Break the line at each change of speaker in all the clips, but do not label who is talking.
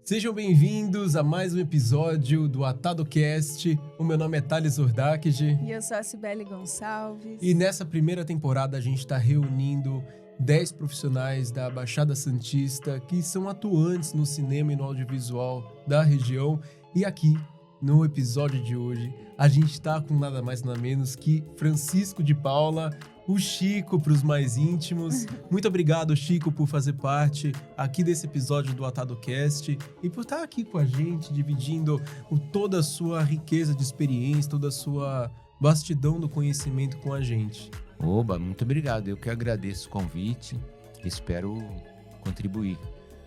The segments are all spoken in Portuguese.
Sejam bem-vindos a mais um episódio do AtadoCast. O meu nome é Thales Urdakji.
E eu sou a Cibele Gonçalves.
E nessa primeira temporada a gente está reunindo 10 profissionais da Baixada Santista que são atuantes no cinema e no audiovisual da região. E aqui, no episódio de hoje, a gente está com nada mais nada menos que Francisco de Paula, o Chico para os mais íntimos. Muito obrigado, Chico, por fazer parte aqui desse episódio do AtadoCast e por estar aqui com a gente, dividindo toda a sua riqueza de experiência, toda a sua vastidão do conhecimento com a gente.
Oba, muito obrigado. Eu que agradeço o convite. Espero contribuir.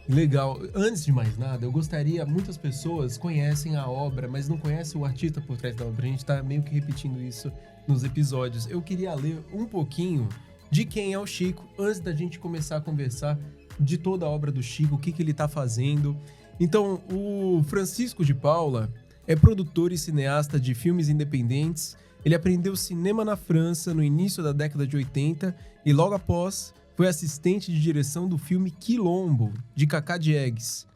Legal. Antes de mais nada, eu gostaria... Muitas pessoas conhecem a obra, mas não conhecem o artista por trás da obra. A gente tá meio que repetindo isso nos episódios. Eu queria ler um pouquinho de quem é o Chico, antes da gente começar a conversar de toda a obra do Chico, o que ele tá fazendo. Então, o Francisco de Paula é produtor e cineasta de filmes independentes. Ele aprendeu cinema na França no início da década de 80 e logo após foi assistente de direção do filme Quilombo, de Cacá Diegues.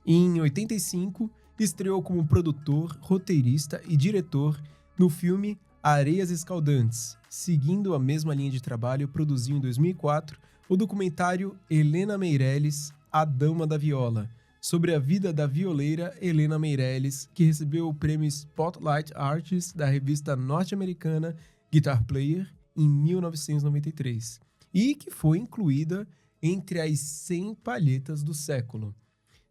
Em 85, estreou como produtor, roteirista e diretor no filme Areias Escaldantes. Seguindo a mesma linha de trabalho, produziu em 2004 o documentário Helena Meirelles, A Dama da Viola, sobre a vida da violeira Helena Meirelles, que recebeu o prêmio Spotlight Artist da revista norte-americana Guitar Player em 1993. E que foi incluída entre as 100 palhetas do século.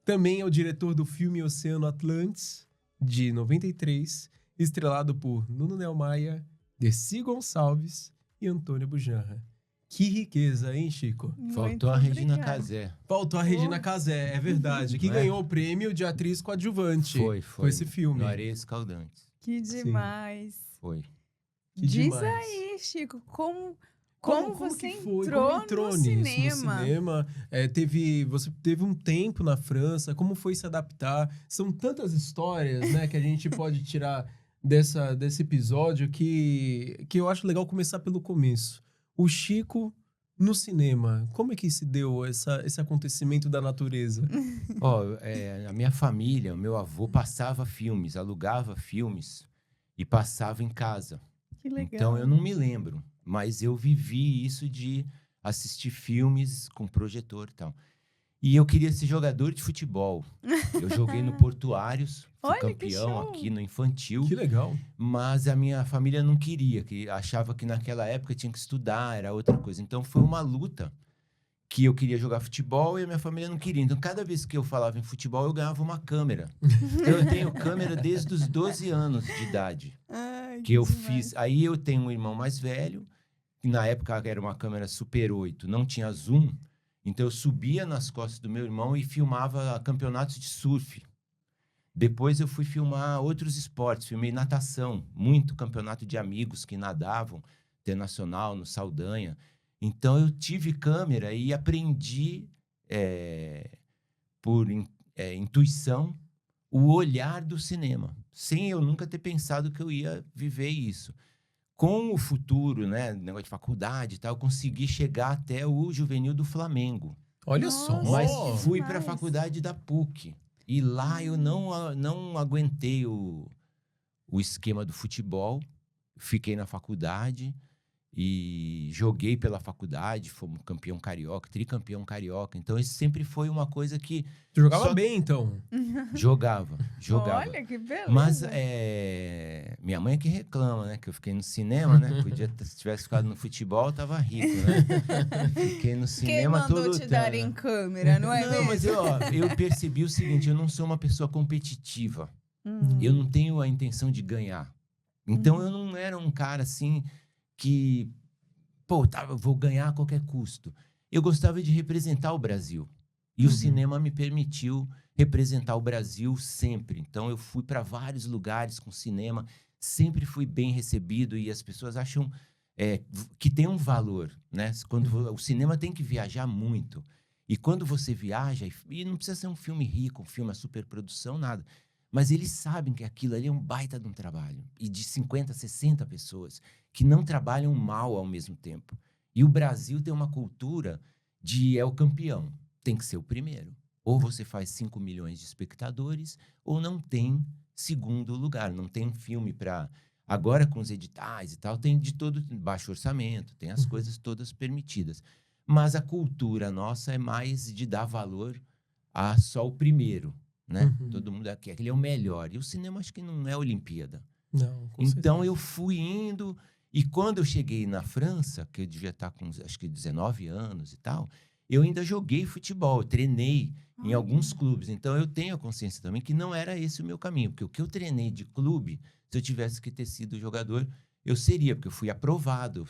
Também é o diretor do filme Oceano Atlantis, de 93, estrelado por Nuno Nel Maia, Dercy Gonçalves e Antônio Bujanra. Que riqueza, hein, Chico?
Faltou a Regina Casé.
Faltou a Regina Casé, é verdade, que ganhou o prêmio de atriz coadjuvante.
Foi.
Com esse filme.
No Areias Escaldantes.
Que demais.
Foi.
Que
Diz
demais.
aí, Chico, como você
que foi?
entrou,
Como entrou
no
nisso,
cinema?
no cinema? Você teve um tempo na França, como foi se adaptar? São tantas histórias, né, que a gente pode tirar desse episódio que eu acho legal começar pelo começo. O Chico no cinema, como é que se deu esse acontecimento da natureza?
A minha família, o meu avô passava filmes, alugava filmes e passava em casa.
Que legal.
Então eu não me lembro, mas eu vivi isso de assistir filmes com projetor e tal. E eu queria ser jogador de futebol. Eu joguei no Portuários, fui
Olha, que
campeão
show.
aqui no infantil.
Que legal.
Mas a minha família não queria, que achava que naquela época tinha que estudar, era outra coisa. Então foi uma luta que eu queria jogar futebol e a minha família não queria. Então cada vez que eu falava em futebol, eu ganhava uma câmera. Então eu tenho câmera desde os 12 anos de idade.
Ai,
Que eu
demais.
fiz. Aí eu tenho um irmão mais velho, que na época era uma câmera Super 8, não tinha zoom. Então eu subia nas costas do meu irmão e filmava campeonatos de surf. Depois eu fui filmar outros esportes, filmei natação, muito campeonato de amigos que nadavam, internacional, no Saldanha. Então eu tive câmera e aprendi por intuição o olhar do cinema, sem eu nunca ter pensado que eu ia viver isso. Com o futuro, né, negócio de faculdade e tal, eu consegui chegar até o juvenil do Flamengo.
Olha só.
Mas
que
fui
demais.
para a faculdade da PUC. E lá eu não aguentei o esquema do futebol. Fiquei na faculdade e joguei pela faculdade. Fomos campeão carioca, tricampeão carioca. Então, isso sempre foi uma coisa que...
Você jogava bem, então.
Jogava.
Olha, que beleza.
Mas minha mãe é que reclama, né? Que eu fiquei no cinema, né? Se tivesse ficado no futebol, tava rico, né? Fiquei no cinema todo...
Quem mandou te dar em câmera, não é
Não,
mesmo?
mas eu percebi o seguinte, eu não sou uma pessoa competitiva. Eu não tenho a intenção de ganhar. Então, eu não era um cara, assim, que... eu vou ganhar a qualquer custo. Eu gostava de representar o Brasil. E o cinema me permitiu representar o Brasil sempre. Então, eu fui para vários lugares com cinema. Sempre fui bem recebido e as pessoas acham que tem um valor, né? Quando o cinema tem que viajar muito. E quando você viaja, e não precisa ser um filme rico, um filme, a superprodução, nada. Mas eles sabem que aquilo ali é um baita de um trabalho. E de 50, 60 pessoas que não trabalham mal ao mesmo tempo. E o Brasil tem uma cultura de é o campeão. tem que ser o primeiro. Ou você faz 5 milhões de espectadores, ou não tem segundo lugar. Não tem um filme para... Agora, com os editais e tal, tem de todo baixo orçamento, tem as coisas todas permitidas. Mas a cultura nossa é mais de dar valor a só o primeiro, né? Todo mundo quer, aquele é o melhor. E o cinema acho que não é Olimpíada.
Não, com
Então
certeza.
eu fui indo, e quando eu cheguei na França, que eu devia estar com acho que 19 anos e tal, eu ainda joguei futebol, eu treinei em alguns clubes. Então eu tenho a consciência também que não era esse o meu caminho, porque o que eu treinei de clube, se eu tivesse que ter sido jogador, eu seria, porque eu fui aprovado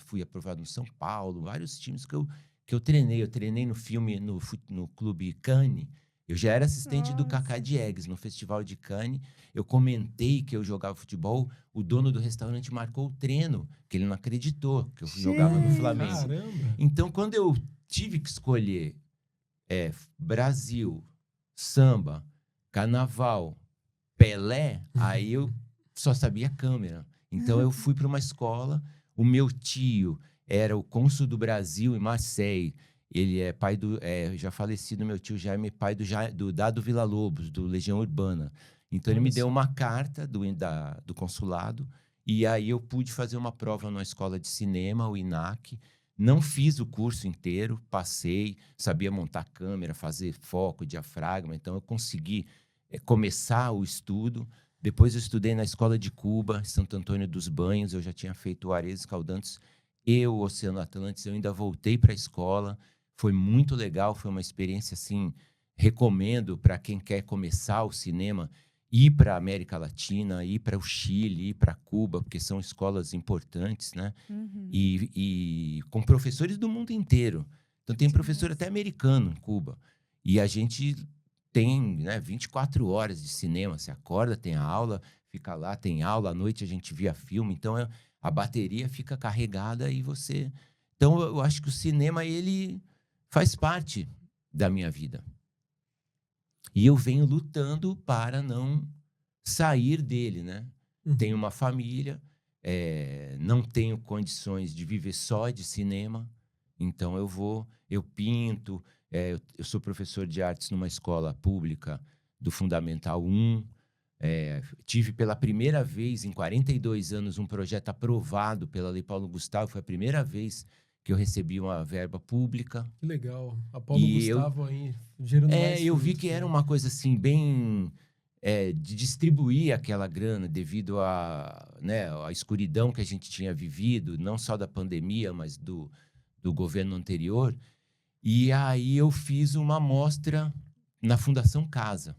no São Paulo, vários times que eu treinei. Eu treinei no filme, no Clube Cannes. Eu já era assistente do Kaká Diegues no Festival de Cannes. Eu comentei que eu jogava futebol. O dono do restaurante marcou o treino, que ele não acreditou que eu jogava no Flamengo.
Caramba!
Então, quando eu tive que escolher Brasil, samba, carnaval, Pelé, aí eu só sabia câmera. Então, eu fui para uma escola. O meu tio era o cônsul do Brasil em Marseille. Ele é pai do... já falecido, meu tio Jaime, pai do Dado Villa-Lobos, do Legião Urbana. Então, ele me deu uma carta do consulado, e aí eu pude fazer uma prova numa escola de cinema, o INAC. Não fiz o curso inteiro, passei, sabia montar câmera, fazer foco, diafragma. Então, eu consegui começar o estudo. Depois, eu estudei na Escola de Cuba, Santo Antônio dos Banhos. Eu já tinha feito o Ares Escaldantes e o Oceano Atlantis. Eu ainda voltei para a escola. Foi muito legal, foi uma experiência, assim, recomendo para quem quer começar o cinema, ir para a América Latina, ir para o Chile, ir para Cuba, porque são escolas importantes, né? E com professores do mundo inteiro. Então, tem professor até americano em Cuba. E a gente tem, né, 24 horas de cinema. Você acorda, tem a aula, fica lá, tem aula, à noite a gente via filme. Então, a bateria fica carregada e você... Então, eu acho que o cinema, ele faz parte da minha vida. E eu venho lutando para não sair dele, né? Tenho uma família, não tenho condições de viver só de cinema, então eu pinto, eu sou professor de artes numa escola pública do Fundamental 1, tive pela primeira vez em 42 anos um projeto aprovado pela Lei Paulo Gustavo, foi a primeira vez que eu recebi uma verba pública.
Que legal. A Paulo Gustavo aí, gerando mais
eu vi
frutos,
que
né?
era uma coisa assim, bem... de distribuir aquela grana devido à, né, à escuridão que a gente tinha vivido, não só da pandemia, mas do governo anterior. E aí eu fiz uma mostra na Fundação Casa.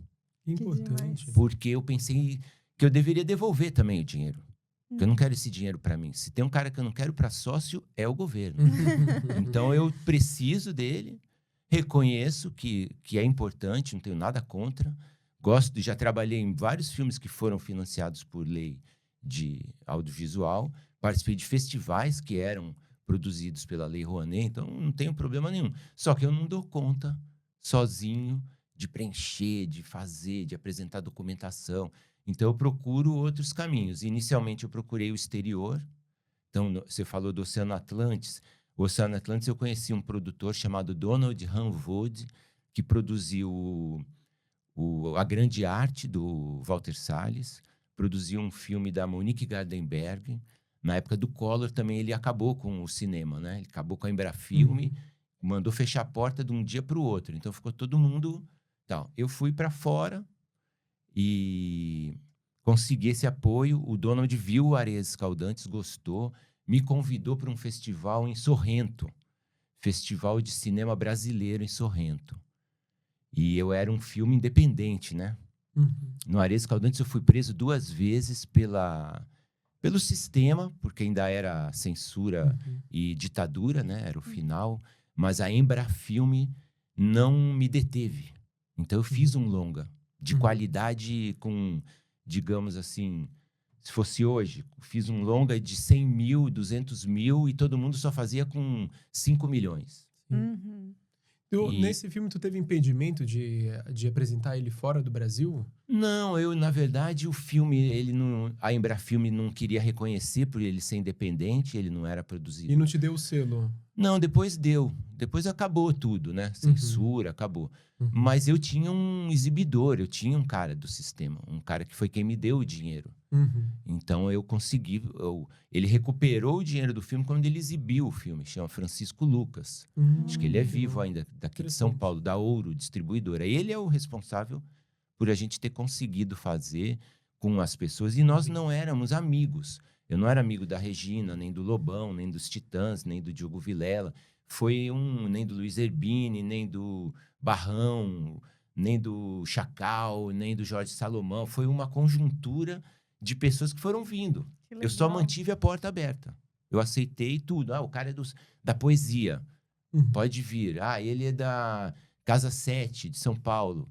Importante.
Porque eu pensei que eu deveria devolver também o dinheiro. Porque eu não quero esse dinheiro para mim. Se tem um cara que eu não quero para sócio, é o governo. Então, eu preciso dele, reconheço que é importante, não tenho nada contra. Já trabalhei em vários filmes que foram financiados por lei de audiovisual. Participei de festivais que eram produzidos pela Lei Rouanet, então não tenho problema nenhum. Só que eu não dou conta, sozinho, de preencher, de fazer, de apresentar documentação. Então, eu procuro outros caminhos. Inicialmente, eu procurei o exterior. Então, você falou do Oceano Atlantis. O Oceano Atlantis, eu conheci um produtor chamado Donald Ranvod, que produziu A Grande Arte, do Walter Salles, produziu um filme da Monique Gardenberg. Na época do Collor, também ele acabou com o cinema, né? Ele acabou com a Embrafilme, mandou fechar a porta de um dia para o outro. Então, ficou todo mundo... Então, eu fui para fora e consegui esse apoio. O Donald viu o Areias Escaldantes, gostou, me convidou para um festival em Sorrento, Festival de Cinema Brasileiro em Sorrento. E eu era um filme independente, né? No Areias Escaldantes eu fui preso 2 vezes pelo sistema, porque ainda era censura e ditadura, né? Era o final. Mas a Embrafilme não me deteve. Então eu fiz um longa de qualidade com, digamos assim, se fosse hoje, fiz um longa de 100 mil, 200 mil e todo mundo só fazia com 5 milhões.
Nesse filme, tu teve impedimento de apresentar ele fora do Brasil?
Não, na verdade, o filme, a Embrafilme não queria reconhecer por ele ser independente, ele não era produzido.
E não te deu o selo?
Não, depois deu. Depois acabou tudo, né? Censura, acabou. Mas eu tinha um exibidor, eu tinha um cara do sistema, um cara que foi quem me deu o dinheiro. Então eu consegui, ele recuperou o dinheiro do filme quando ele exibiu o filme, chama Francisco Lucas. Acho que ele é vivo ainda, daqui de São Paulo, da Ouro, distribuidora. Ele é o responsável por a gente ter conseguido fazer com as pessoas. E nós não éramos amigos. Eu não era amigo da Regina, nem do Lobão, nem dos Titãs, nem do Diogo Vilela. Nem do Luiz Erbini, nem do Barrão, nem do Chacal, nem do Jorge Salomão. Foi uma conjuntura de pessoas que foram vindo. Eu só mantive a porta aberta. Eu aceitei tudo. O cara é da poesia. Pode vir. Ele é da Casa 7, de São Paulo.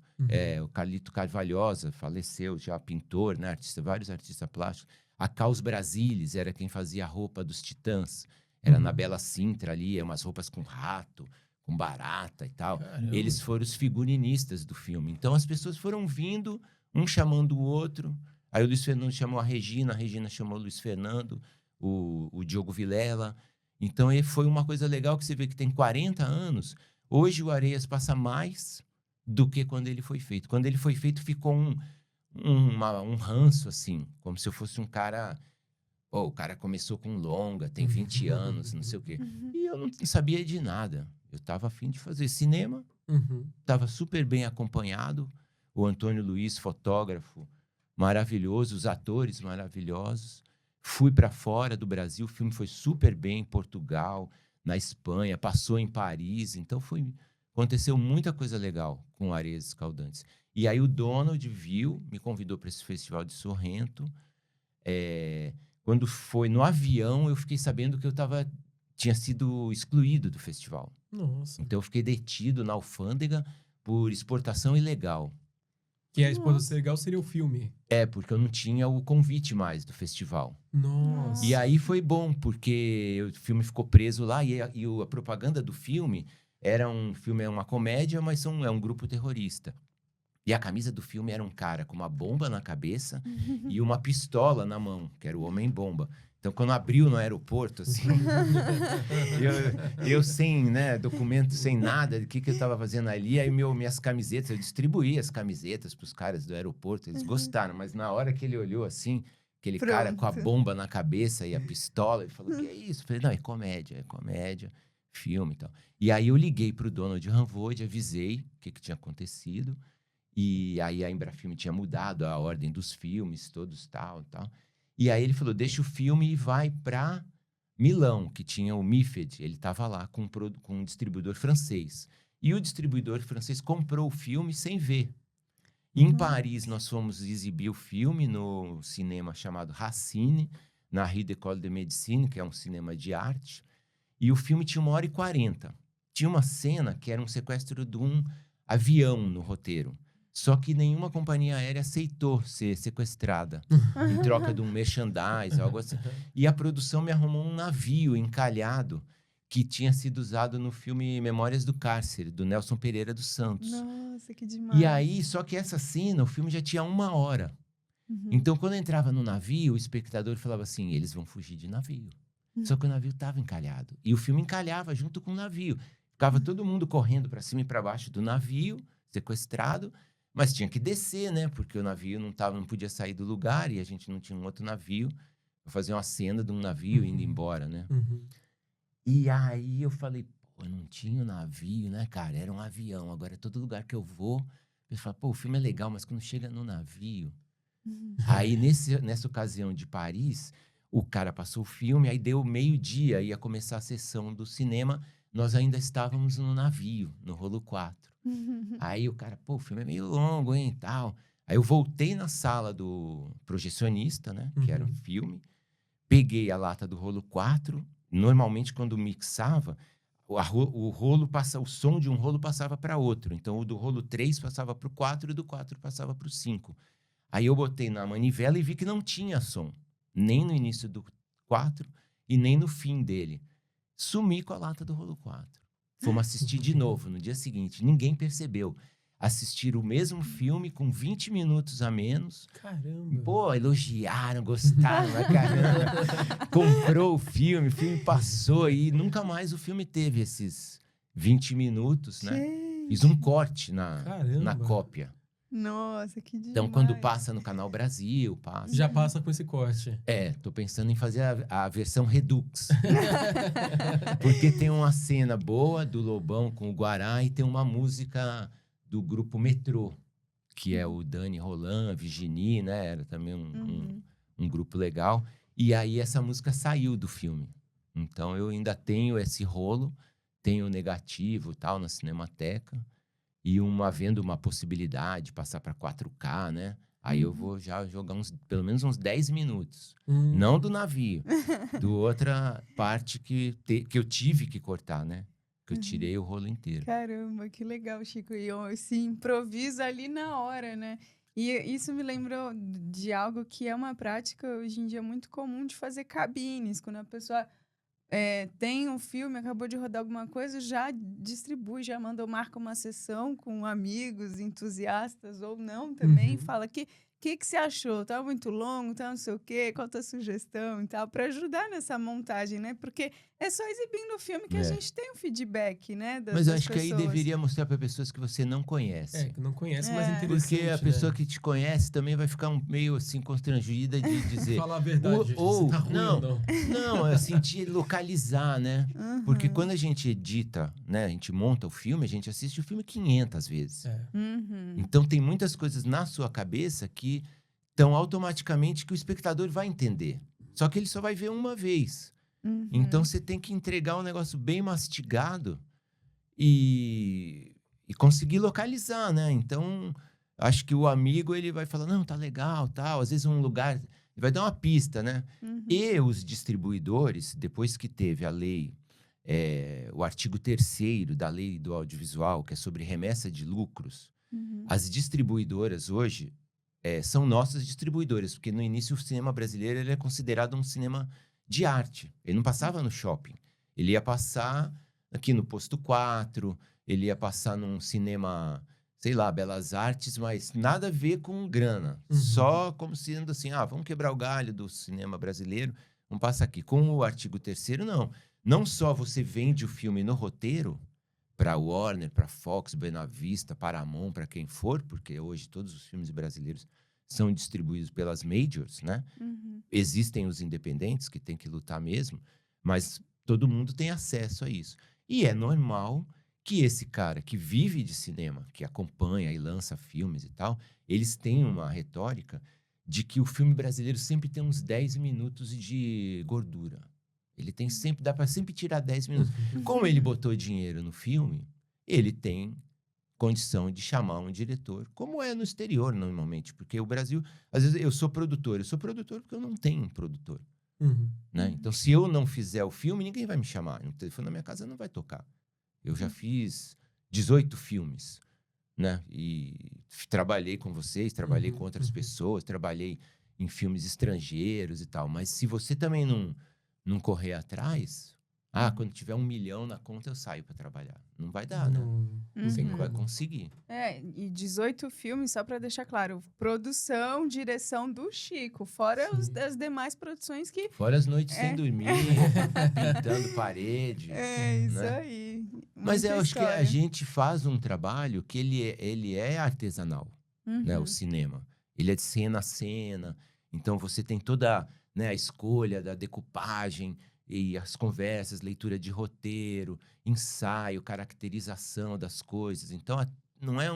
O Carlito Carvalhosa faleceu, já pintor, né? Vários artistas plásticos. A Caos Brasilis era quem fazia a roupa dos Titãs. Era na Bela Sintra ali, umas roupas com rato, com barata e tal.
Caramba.
Eles foram os figurinistas do filme. Então as pessoas foram vindo, um chamando o outro. Aí o Luiz Fernando chamou a Regina chamou o Luiz Fernando, o Diogo Vilela. Então foi uma coisa legal que você vê que tem 40 anos. Hoje o Areias passa mais do que quando ele foi feito. Quando ele foi feito, ficou um ranço, assim, como se eu fosse um cara... o cara começou com longa, tem 20 anos, não sei o quê. E eu não sabia de nada. Eu tava a fim de fazer cinema, tava super bem acompanhado. O Antônio Luiz, fotógrafo, maravilhoso, os atores maravilhosos. Fui para fora do Brasil, o filme foi super bem em Portugal, na Espanha, passou em Paris. Então aconteceu muita coisa legal com Areias Escaldantes. E aí o Donald viu, me convidou para esse festival de Sorrento. Quando foi no avião, eu fiquei sabendo que eu tinha sido excluído do festival.
Nossa.
Então eu fiquei detido na alfândega por exportação ilegal.
Que a exposição legal seria o filme.
Porque eu não tinha o convite mais do festival.
Nossa.
E aí foi bom, porque o filme ficou preso lá e a propaganda do filme era uma comédia, mas é um grupo terrorista. E a camisa do filme era um cara com uma bomba na cabeça e uma pistola na mão, que era o Homem-Bomba. Então, quando abriu no aeroporto, assim, eu sem, né, documento, sem nada, o que eu estava fazendo ali, aí minhas camisetas, eu distribuí as camisetas para os caras do aeroporto, eles gostaram, mas na hora que ele olhou assim, aquele cara com a bomba na cabeça e a pistola, ele falou, que é isso? Eu falei, não, é comédia, filme e tal. E aí eu liguei para o Donald Ranvod, avisei o que tinha acontecido, e aí a Embrafilme tinha mudado a ordem dos filmes, todos tal. E aí ele falou, deixa o filme e vai para Milão, que tinha o MIFED. Ele estava lá com um distribuidor francês. E o distribuidor francês comprou o filme sem ver. E em Paris, nós fomos exibir o filme no cinema chamado Racine, na Rue d'École de Médecine, que é um cinema de arte. E o filme tinha 1h40. Tinha uma cena que era um sequestro de um avião no roteiro. Só que nenhuma companhia aérea aceitou ser sequestrada em troca de um merchandise, algo assim. E a produção me arrumou um navio encalhado que tinha sido usado no filme Memórias do Cárcere, do Nelson Pereira dos Santos.
Nossa, que demais.
E aí, só que essa cena, o filme já tinha 1 hora. Então, quando entrava no navio, o espectador falava assim, eles vão fugir de navio. Só que o navio estava encalhado. E o filme encalhava junto com o navio. Ficava todo mundo correndo para cima e para baixo do navio, sequestrado. Mas tinha que descer, né? Porque o navio não podia sair do lugar e a gente não tinha um outro navio. Eu fazia uma cena de um navio indo embora, né? E aí eu falei, eu não tinha um navio, né, cara? Era um avião. Agora, todo lugar que eu vou, eu falo, o filme é legal, mas quando chega no navio... Aí, nessa ocasião de Paris, o cara passou o filme, aí deu 12:00, ia começar a sessão do cinema. Nós ainda estávamos no navio, no rolo 4. Aí o cara, o filme é meio longo, hein, tal. Aí eu voltei na sala do projecionista, né, que era um filme, peguei a lata do rolo 4. Normalmente, quando mixava, o som de um rolo passava para outro. Então, o do rolo 3 passava para o 4 e do 4 passava para o 5. Aí eu botei na manivela e vi que não tinha som, nem no início do 4 e nem no fim dele. Sumi com a lata do rolo 4. Fomos assistir de novo no dia seguinte. Ninguém percebeu. assistir o mesmo filme com 20 minutos a menos.
Caramba.
Pô, elogiaram, gostaram, mas caramba. Comprou o filme passou e nunca mais o filme teve esses 20 minutos, né?
Gente.
Fiz um corte na
Caramba.
cópia.
Nossa, que demais.
Então, quando passa no Canal Brasil, passa.
Já passa com esse corte.
Tô pensando em fazer a versão Redux. Porque tem uma cena boa do Lobão com o Guará e tem uma música do grupo Metrô, que é o Dani Roland, a Virginie, né? Era também um grupo legal. E aí essa música saiu do filme. Então eu ainda tenho esse rolo, tenho o negativo e tal na Cinemateca. E vendo uma possibilidade de passar para 4K, né? Aí eu vou já jogar pelo menos uns 10 minutos. Não do navio, do outra parte que eu tive que cortar, né? Que eu tirei o rolo inteiro.
Caramba, que legal, Chico. E esse improviso ali na hora, né? E isso me lembrou de algo que é uma prática hoje em dia muito comum de fazer cabines. Quando a pessoa tem um filme, acabou de rodar alguma coisa, já distribui, já marca uma sessão com amigos, entusiastas ou não também. Fala que você achou? Tá muito longo, tá não sei o quê, qual a tua sugestão e tal, para ajudar nessa montagem, né? Porque é só exibindo o filme que a gente tem um feedback, né?
Mas eu
das
acho que aí
pessoas.
deveria mostrar para pessoas que você não conhece.
Que não conhece, mas interessante.
Porque a pessoa que te conhece também vai ficar meio assim constrangida de dizer.
Falar a verdade,
ou
tá ruim ou não.
Não, é sentir localizar, né? Porque quando a gente edita, né? A gente monta o filme, a gente assiste o filme 500 vezes. Então tem muitas coisas na sua cabeça que estão automaticamente que o espectador vai entender. Só que ele só vai ver uma vez. Então você tem que entregar um negócio bem mastigado e conseguir localizar, né? Então, acho que o amigo ele vai falar, não, tá legal, tal. Às vezes um lugar, ele vai dar uma pista, né? E os distribuidores, depois que teve a lei, o artigo 3º da lei do audiovisual, que é sobre remessa de lucros, as distribuidoras hoje são nossas distribuidoras, porque no início o cinema brasileiro ele é considerado um cinema de arte. Ele não passava no shopping. Ele ia passar aqui no Posto 4, ele ia passar num cinema, sei lá, Belas Artes, mas nada a ver com grana. Só como sendo assim, vamos quebrar o galho do cinema brasileiro, vamos passar aqui. Com o artigo 3º, não. Não só você vende o filme no roteiro, para Warner, para Fox, Buena Vista, Paramount, para quem for, porque hoje todos os filmes brasileiros são distribuídos pelas majors, né? Existem os independentes que têm que lutar mesmo, mas todo mundo tem acesso a isso. E é normal que esse cara que vive de cinema, que acompanha e lança filmes e tal, eles têm uma retórica de que o filme brasileiro sempre tem uns 10 minutos de gordura. Ele tem sempre, dá para sempre tirar 10 minutos. Como ele botou dinheiro no filme, ele tem condição de chamar um diretor, como é no exterior normalmente, porque o Brasil, às vezes eu sou produtor porque eu não tenho um produtor, né? Então se eu não fizer o filme, ninguém vai me chamar, o telefone na minha casa não vai tocar. Eu já fiz 18 filmes, né? E trabalhei com vocês, trabalhei com outras pessoas, trabalhei em filmes estrangeiros e tal, mas se você também não correr atrás, quando tiver 1 milhão na conta eu saio para trabalhar. Não vai dar, né? Você não vai conseguir.
E 18 filmes, só para deixar claro, produção, direção do Chico, fora as demais produções que...
Fora as noites sem dormir, pintando parede.
Isso
né?
aí.
Mas eu acho que a
história.
gente faz um trabalho que ele é artesanal, né? O cinema. Ele é de cena a cena. Então você tem toda... né, a escolha da decupagem e as conversas, leitura de roteiro, ensaio, caracterização das coisas. Então, não é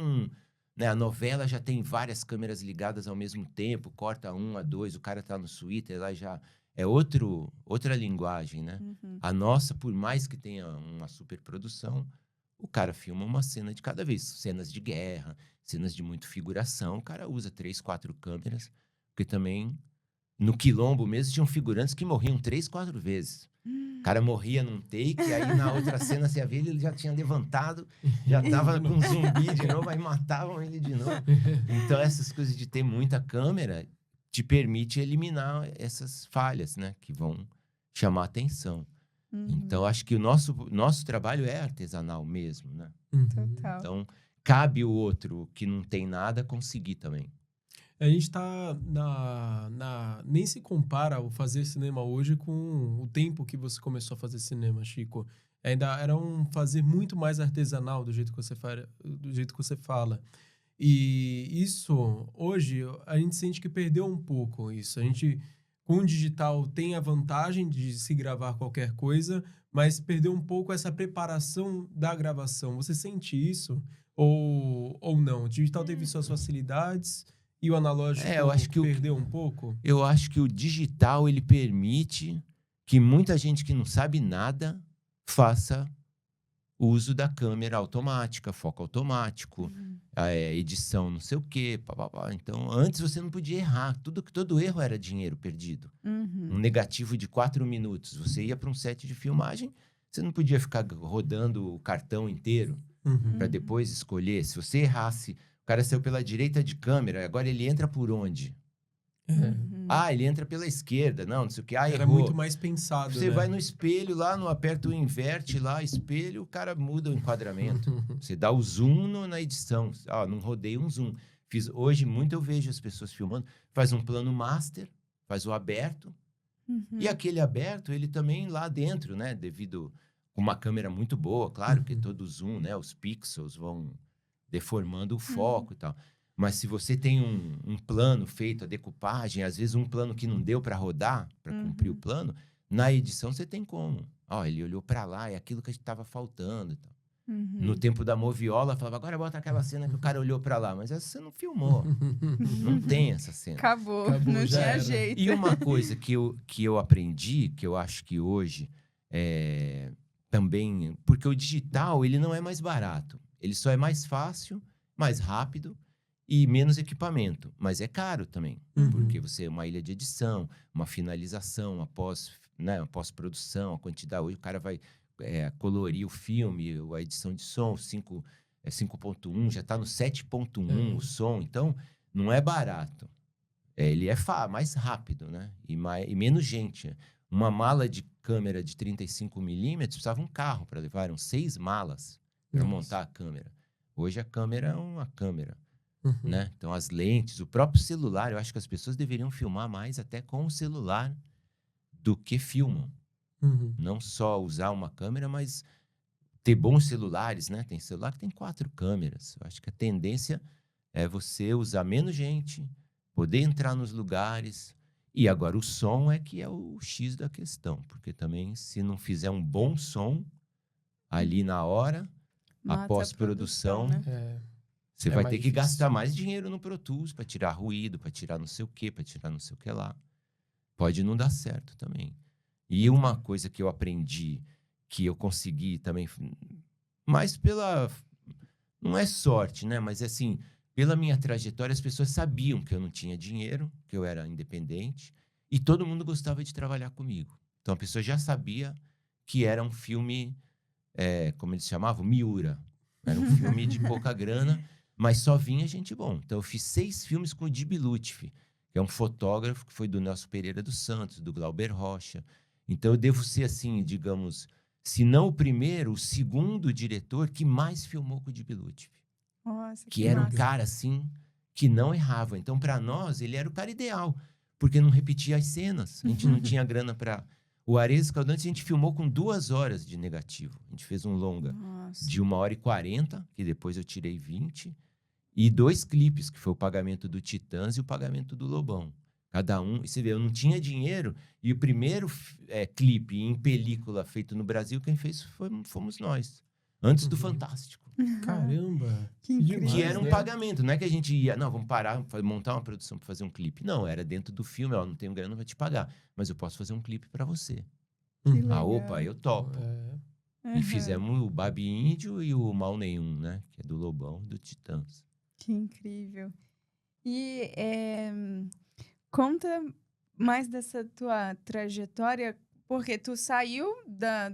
né, a novela já tem várias câmeras ligadas ao mesmo tempo, corta 1 a 2, o cara tá no Twitter, lá já é outra linguagem, né? A nossa, por mais que tenha uma superprodução, o cara filma uma cena de cada vez. Cenas de guerra, cenas de muita figuração, o cara usa 3, 4 câmeras, porque também... No Quilombo mesmo, tinham figurantes que morriam 3, 4 vezes. O cara morria num take, aí na outra cena, você ia ver, ele já tinha levantado, já tava com zumbi de novo, aí matavam ele de novo. Então, essas coisas de ter muita câmera te permite eliminar essas falhas, né? Que vão chamar atenção. Então, acho que o nosso trabalho é artesanal mesmo, né?
Total.
Então, cabe o outro que não tem nada conseguir também.
A gente tá nem se compara o fazer cinema hoje com o tempo que você começou a fazer cinema, Chico. Ainda era um fazer muito mais artesanal do jeito que você fala. E isso, hoje, a gente sente que perdeu um pouco isso. A gente, com o digital, tem a vantagem de se gravar qualquer coisa, mas perdeu um pouco essa preparação da gravação. Você sente isso? Ou não? O digital teve suas facilidades e o analógico
eu acho que
perdeu um pouco?
Eu acho que o digital, ele permite que muita gente que não sabe nada faça uso da câmera automática, foco automático, edição não sei o quê. Então, antes você não podia errar. Todo erro era dinheiro perdido. Um negativo de 4 minutos. Você ia para um set de filmagem, você não podia ficar rodando o cartão inteiro para depois escolher. Se você errasse, o cara saiu pela direita de câmera, agora ele entra por onde? Ele entra pela esquerda. Não sei o que.
Era
Errou.
muito mais pensado,
Você
né?
vai no espelho lá, aperta o inverte lá, espelho, o cara muda o enquadramento. Você dá o zoom na edição. Não rodei um zoom. Hoje, muito eu vejo as pessoas filmando. Faz um plano master, faz o aberto. E aquele aberto, ele também lá dentro, né? Devido a uma câmera muito boa, claro, que todo zoom, né? Os pixels vão deformando o foco e tal. Mas se você tem um plano feito, a decupagem, às vezes um plano que não deu para rodar, para cumprir o plano, na edição você tem como. Ele olhou para lá, é aquilo que estava faltando. Então. No tempo da Moviola, falava, agora bota aquela cena que o cara olhou para lá. Mas essa você não filmou. Não tem essa cena.
Acabou não tinha jeito.
E uma coisa que eu aprendi, que eu acho que hoje também... Porque o digital, ele não é mais barato. Ele só é mais fácil, mais rápido e menos equipamento. Mas é caro também. Porque você é uma ilha de edição, uma finalização, uma pós-produção, a quantidade. Hoje o cara vai colorir o filme, a edição de som, 5.1, já está no 7.1 o som. Então, não é barato. Ele é mais rápido, né? E menos gente. Uma mala de câmera de 35mm precisava um carro para levar. Eram 6 malas para montar a câmera. Hoje a câmera é uma câmera. Né? Então, as lentes, o próprio celular, eu acho que as pessoas deveriam filmar mais até com o celular do que filmam. Não só usar uma câmera, mas ter bons celulares, né? Tem celular que tem 4 câmeras. Eu acho que a tendência é você usar menos gente, poder entrar nos lugares. E agora o som é que é o X da questão. Porque também, se não fizer um bom som ali na hora, a pós-produção...
né?
Você vai ter que
difícil.
gastar mais dinheiro no Pro Tools para tirar ruído, para tirar não sei o quê, para tirar não sei o que lá. Pode não dar certo também. E uma coisa que eu aprendi, que eu consegui também, mais pela... Não é sorte, né? Mas assim, pela minha trajetória, as pessoas sabiam que eu não tinha dinheiro, que eu era independente, e todo mundo gostava de trabalhar comigo. Então a pessoa já sabia que era um filme, como eles chamavam, miura. Era um filme de pouca grana, mas só vinha gente bom. Então, eu fiz 6 filmes com o Dib Lutfi, que é um fotógrafo que foi do Nelson Pereira dos Santos, do Glauber Rocha. Então, eu devo ser, assim, digamos, se não o primeiro, o segundo diretor que mais filmou com o Dib Lutfi.
Nossa,
que era um cara, assim, que não errava. Então, para nós, ele era o cara ideal, porque não repetia as cenas. A gente não tinha grana para... O Ares Escaldante a gente filmou com 2 horas de negativo. A gente fez um longa de 1h40, que depois eu tirei 20, e 2 clipes, que foi o pagamento do Titãs e o pagamento do Lobão. Cada um... E você vê, eu não tinha dinheiro, e o primeiro clipe em película feito no Brasil, quem fez fomos nós. Antes do Fantástico.
Caramba!
Que incrível.
Que era um
né?
pagamento, não é que a gente ia, não, vamos parar, montar uma produção para fazer um clipe. Não, era dentro do filme, não tenho grana, não vai te pagar, mas eu posso fazer um clipe para você.
Que legal.
Opa, eu topo. E fizemos o Babi Índio e o Mal Nenhum, né? Que é do Lobão e do Titãs.
Que incrível. E conta mais dessa tua trajetória, porque tu saiu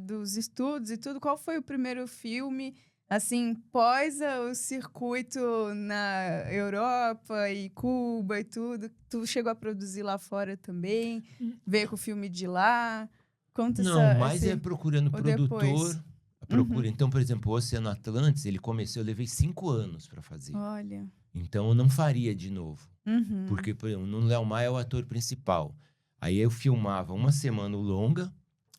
dos estudos e tudo. Qual foi o primeiro filme, assim, pós o circuito na Europa e Cuba e tudo? Tu chegou a produzir lá fora também? Veio com o filme de lá? Conta
Não, mas procurando produtor. procura. Então, por exemplo, o Oceano Atlantis, ele começou, eu levei 5 anos para fazer.
Olha.
Então, eu não faria de novo.
Uhum.
Porque, por exemplo, o Nuno Léo Maia é o ator principal. Aí eu filmava uma semana o longa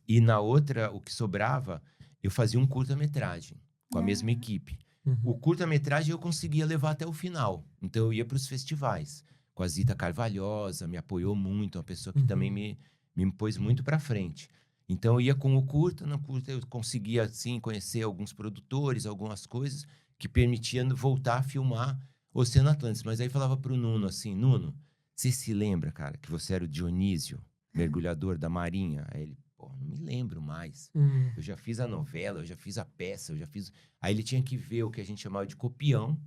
e na outra, o que sobrava, eu fazia um curta-metragem com a mesma equipe. O curta-metragem eu conseguia levar até o final. Então eu ia para os festivais. Com a Zita Carvalhosa, me apoiou muito, uma pessoa que também me pôs muito para frente. Então eu ia com o curta, no curta eu conseguia assim conhecer alguns produtores, algumas coisas que permitiam voltar a filmar Oceano Atlântico. Mas aí falava pro Nuno assim, Nuno, você se lembra, cara, que você era o Dionísio, mergulhador da Marinha? Aí ele, pô, não me lembro mais. Eu já fiz a novela, eu já fiz a peça, eu já fiz... Aí ele tinha que ver o que a gente chamava de copião,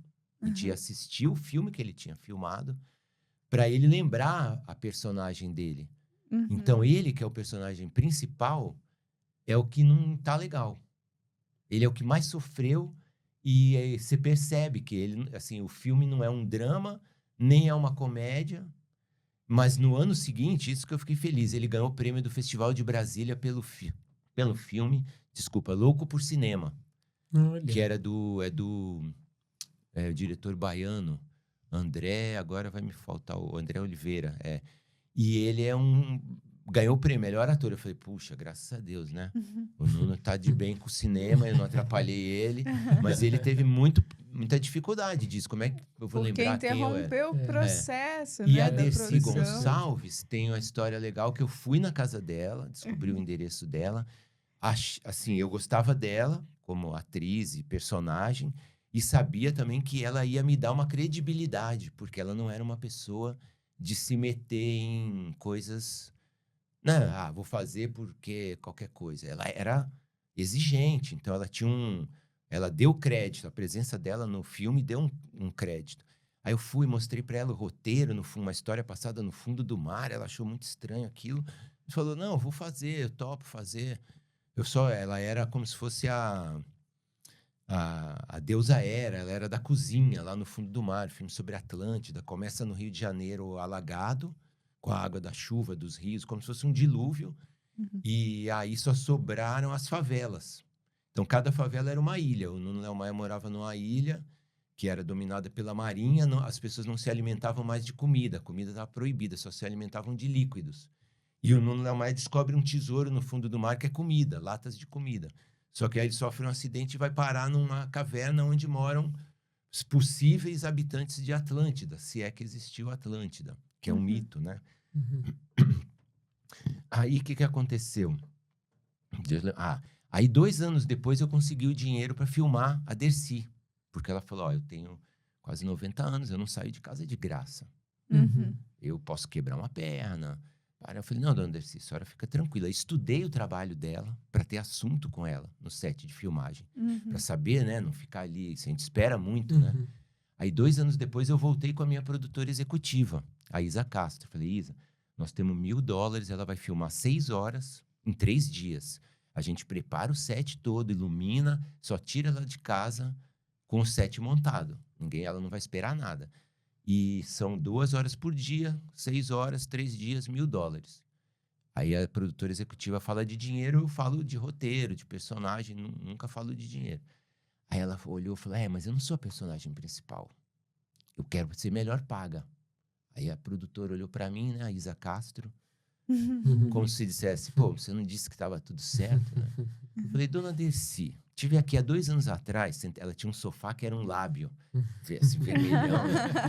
e tinha assistir o filme que ele tinha filmado, para ele lembrar a personagem dele. Então ele, que é o personagem principal, é o que não tá legal. Ele é o que mais sofreu e aí você percebe que ele, assim, o filme não é um drama, nem é uma comédia, mas no ano seguinte, isso que eu fiquei feliz, ele ganhou o prêmio do Festival de Brasília pelo filme, desculpa, Louco por Cinema, que era do diretor baiano, André, agora vai me faltar o André Oliveira, e ele ganhou o prêmio, melhor ator. Eu falei, puxa, graças a Deus, né? O Nuno tá de bem com o cinema, eu não atrapalhei ele. Mas ele teve muita dificuldade disso. Como é que eu vou lembrar quem eu era?
Porque interrompeu o processo,
E
né,
a
da
Dercy
produção.
Gonçalves tem uma história legal que eu fui na casa dela, descobri o endereço dela. Assim, eu gostava dela como atriz e personagem. E sabia também que ela ia me dar uma credibilidade, porque ela não era uma pessoa de se meter em coisas... Não, vou fazer porque qualquer coisa. Ela era exigente, então ela tinha ela deu crédito, a presença dela no filme deu um crédito. Aí eu fui, mostrei para ela o roteiro, uma história passada no fundo do mar, ela achou muito estranho aquilo. Falou, não, vou fazer, eu topo fazer. Ela era como se fosse a deusa ela era da cozinha, lá no fundo do mar, filme sobre Atlântida, começa no Rio de Janeiro alagado, com a água da chuva, dos rios, como se fosse um dilúvio, e aí só sobraram as favelas. Então, cada favela era uma ilha. O Nuno Léo Maia morava numa ilha que era dominada pela marinha, as pessoas não se alimentavam mais de comida, a comida estava proibida, só se alimentavam de líquidos. E o Nuno Léo Maia descobre um tesouro no fundo do mar que é comida, latas de comida. Só que aí ele sofre um acidente e vai parar numa caverna onde moram os possíveis habitantes de Atlântida, se é que existiu Atlântida, que é um mito, né? Aí, o que aconteceu? Aí 2 anos depois eu consegui o dinheiro para filmar a Dercy, porque ela falou, eu tenho quase 90 anos, eu não saio de casa de graça. Eu posso quebrar uma perna. Eu falei, não, dona Dercy, a senhora fica tranquila. Eu estudei o trabalho dela para ter assunto com ela no set de filmagem. Para saber, né, não ficar ali, a gente espera muito, né? Aí 2 anos depois eu voltei com a minha produtora executiva, a Isa Castro. Falei, Isa, nós temos $1.000, ela vai filmar 6 horas em 3 dias. A gente prepara o set todo, ilumina, só tira ela de casa com o set montado. Ela não vai esperar nada. E são 2 horas por dia, 6 horas, 3 dias, $1.000. Aí a produtora executiva fala de dinheiro, eu falo de roteiro, de personagem, nunca falo de dinheiro. Aí ela olhou e falou, mas eu não sou a personagem principal. Eu quero ser melhor paga. Aí a produtora olhou pra mim, né, a Isa Castro, como se dissesse, pô, você não disse que estava tudo certo, né? Eu falei, dona Dercy, tive aqui há 2 anos atrás, ela tinha um sofá que era um lábio, assim, vermelhão.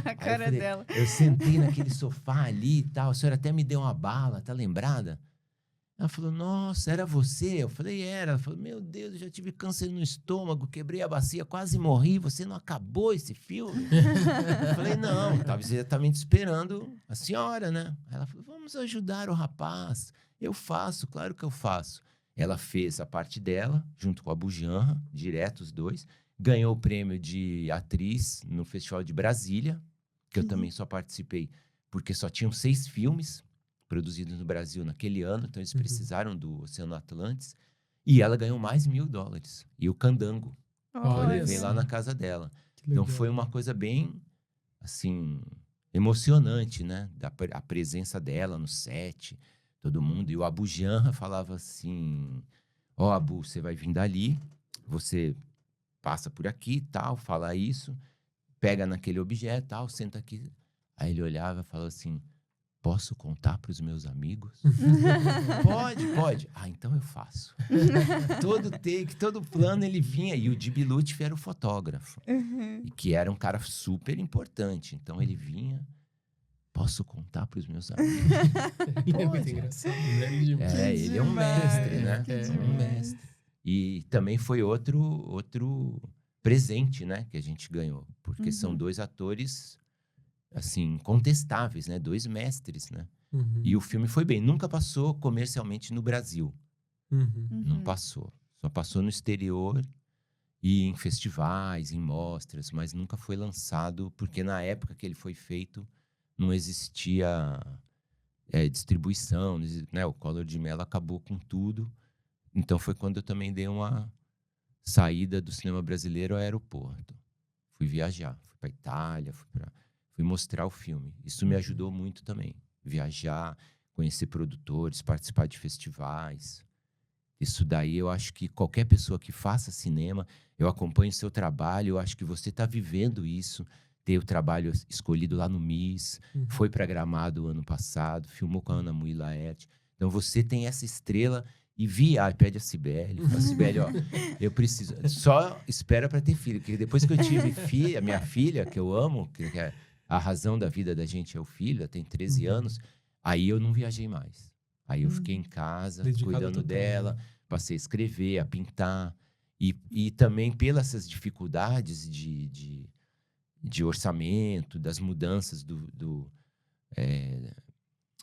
A cara dela.
Eu sentei naquele sofá ali e tal, a senhora até me deu uma bala, tá lembrada? Ela falou, nossa, era você? Eu falei, era. Ela falou, meu Deus, eu já tive câncer no estômago, quebrei a bacia, quase morri, você não acabou esse filme? Eu falei, não, estava exatamente esperando a senhora, né? Ela falou, vamos ajudar o rapaz. Eu faço, claro que eu faço. Ela fez a parte dela, junto com a Bujanra, direto os dois. Ganhou o prêmio de atriz no Festival de Brasília, que eu também só participei, porque só tinham 6 filmes produzidos no Brasil naquele ano, então eles precisaram do Oceano Atlantis, e ela ganhou mais $1.000. E o Candango, eu levei lá na casa dela. Então foi uma coisa bem, assim, emocionante, né? A presença dela no set, todo mundo. E o Abu Janra falava assim, Abu, você vai vir dali, você passa por aqui, tal, fala isso, pega naquele objeto, tal, senta aqui. Aí ele olhava e falava assim, posso contar para os meus amigos? Pode. Ah, então eu faço. Todo take, todo plano ele vinha. E o Di Lutfi era o fotógrafo. E que era um cara super importante. Então ele vinha, posso contar para os meus amigos?
Ele é muito engraçado, né? Ele
Ele é um mestre, né?
Que
É um
demais.
mestre. E também foi outro presente, né? Que a gente ganhou. Porque são 2 atores, assim, incontestáveis, né? 2 mestres, né? E o filme foi bem. Nunca passou comercialmente no Brasil. Não passou. Só passou no exterior e em festivais, em mostras, mas nunca foi lançado, porque na época que ele foi feito, não existia distribuição, né? O Collor de Mello acabou com tudo. Então foi quando eu também dei uma saída do cinema brasileiro ao aeroporto. Fui viajar, fui para Itália, fui mostrar o filme. Isso me ajudou muito também. Viajar, conhecer produtores, participar de festivais. Isso daí eu acho que qualquer pessoa que faça cinema, eu acompanho o seu trabalho, eu acho que você está vivendo isso. Ter o trabalho escolhido lá no MIS, foi para Gramado ano passado, filmou com a Ana Mui Laerte. Então você tem essa estrela e pede a Cibele, fala, Cibele, ó, eu preciso, só espera para ter filho, porque depois que eu tive a minha filha, que eu amo, que é a razão da vida da gente é o filho, ela tem 13 anos, aí eu não viajei mais. Aí eu fiquei em casa,
Dedicado
cuidando
total,
dela,
né?
passei a escrever, a pintar, e também pelas essas dificuldades de orçamento, das mudanças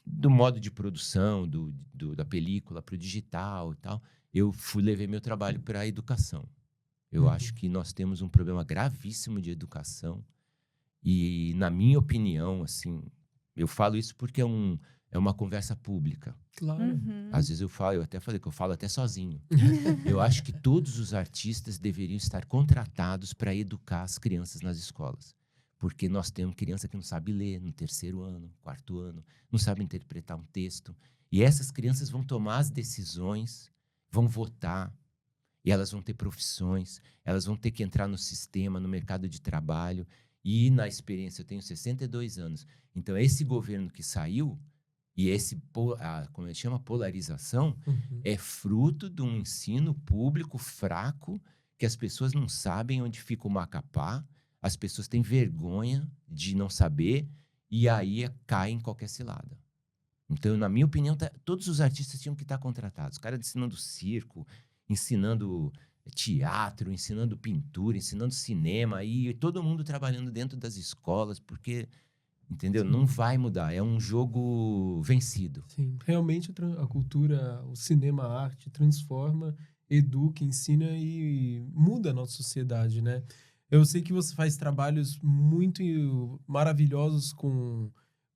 do modo de produção, da película para o digital e tal, eu levei meu trabalho para a educação. Eu acho que nós temos um problema gravíssimo de educação e, na minha opinião, assim, eu falo isso porque é uma conversa pública.
Claro.
Às vezes eu até falei que eu falo até sozinho. Eu acho que todos os artistas deveriam estar contratados para educar as crianças nas escolas. Porque nós temos criança que não sabe ler no 3º ano, 4º ano, não sabe interpretar um texto. E essas crianças vão tomar as decisões, vão votar, e elas vão ter profissões, elas vão ter que entrar no sistema, no mercado de trabalho. E na experiência, eu tenho 62 anos. Então, esse governo que saiu, e como ele chama, polarização, é fruto de um ensino público fraco, que as pessoas não sabem onde fica o Macapá, as pessoas têm vergonha de não saber e aí caem em qualquer cilada. Então, na minha opinião, todos os artistas tinham que estar contratados. Os caras ensinando circo, ensinando teatro, ensinando pintura, ensinando cinema, e todo mundo trabalhando dentro das escolas, porque, entendeu? Não vai mudar. É um jogo vencido.
Sim, realmente a cultura, o cinema, a arte transforma, educa, ensina e muda a nossa sociedade, né? Eu sei que você faz trabalhos muito maravilhosos com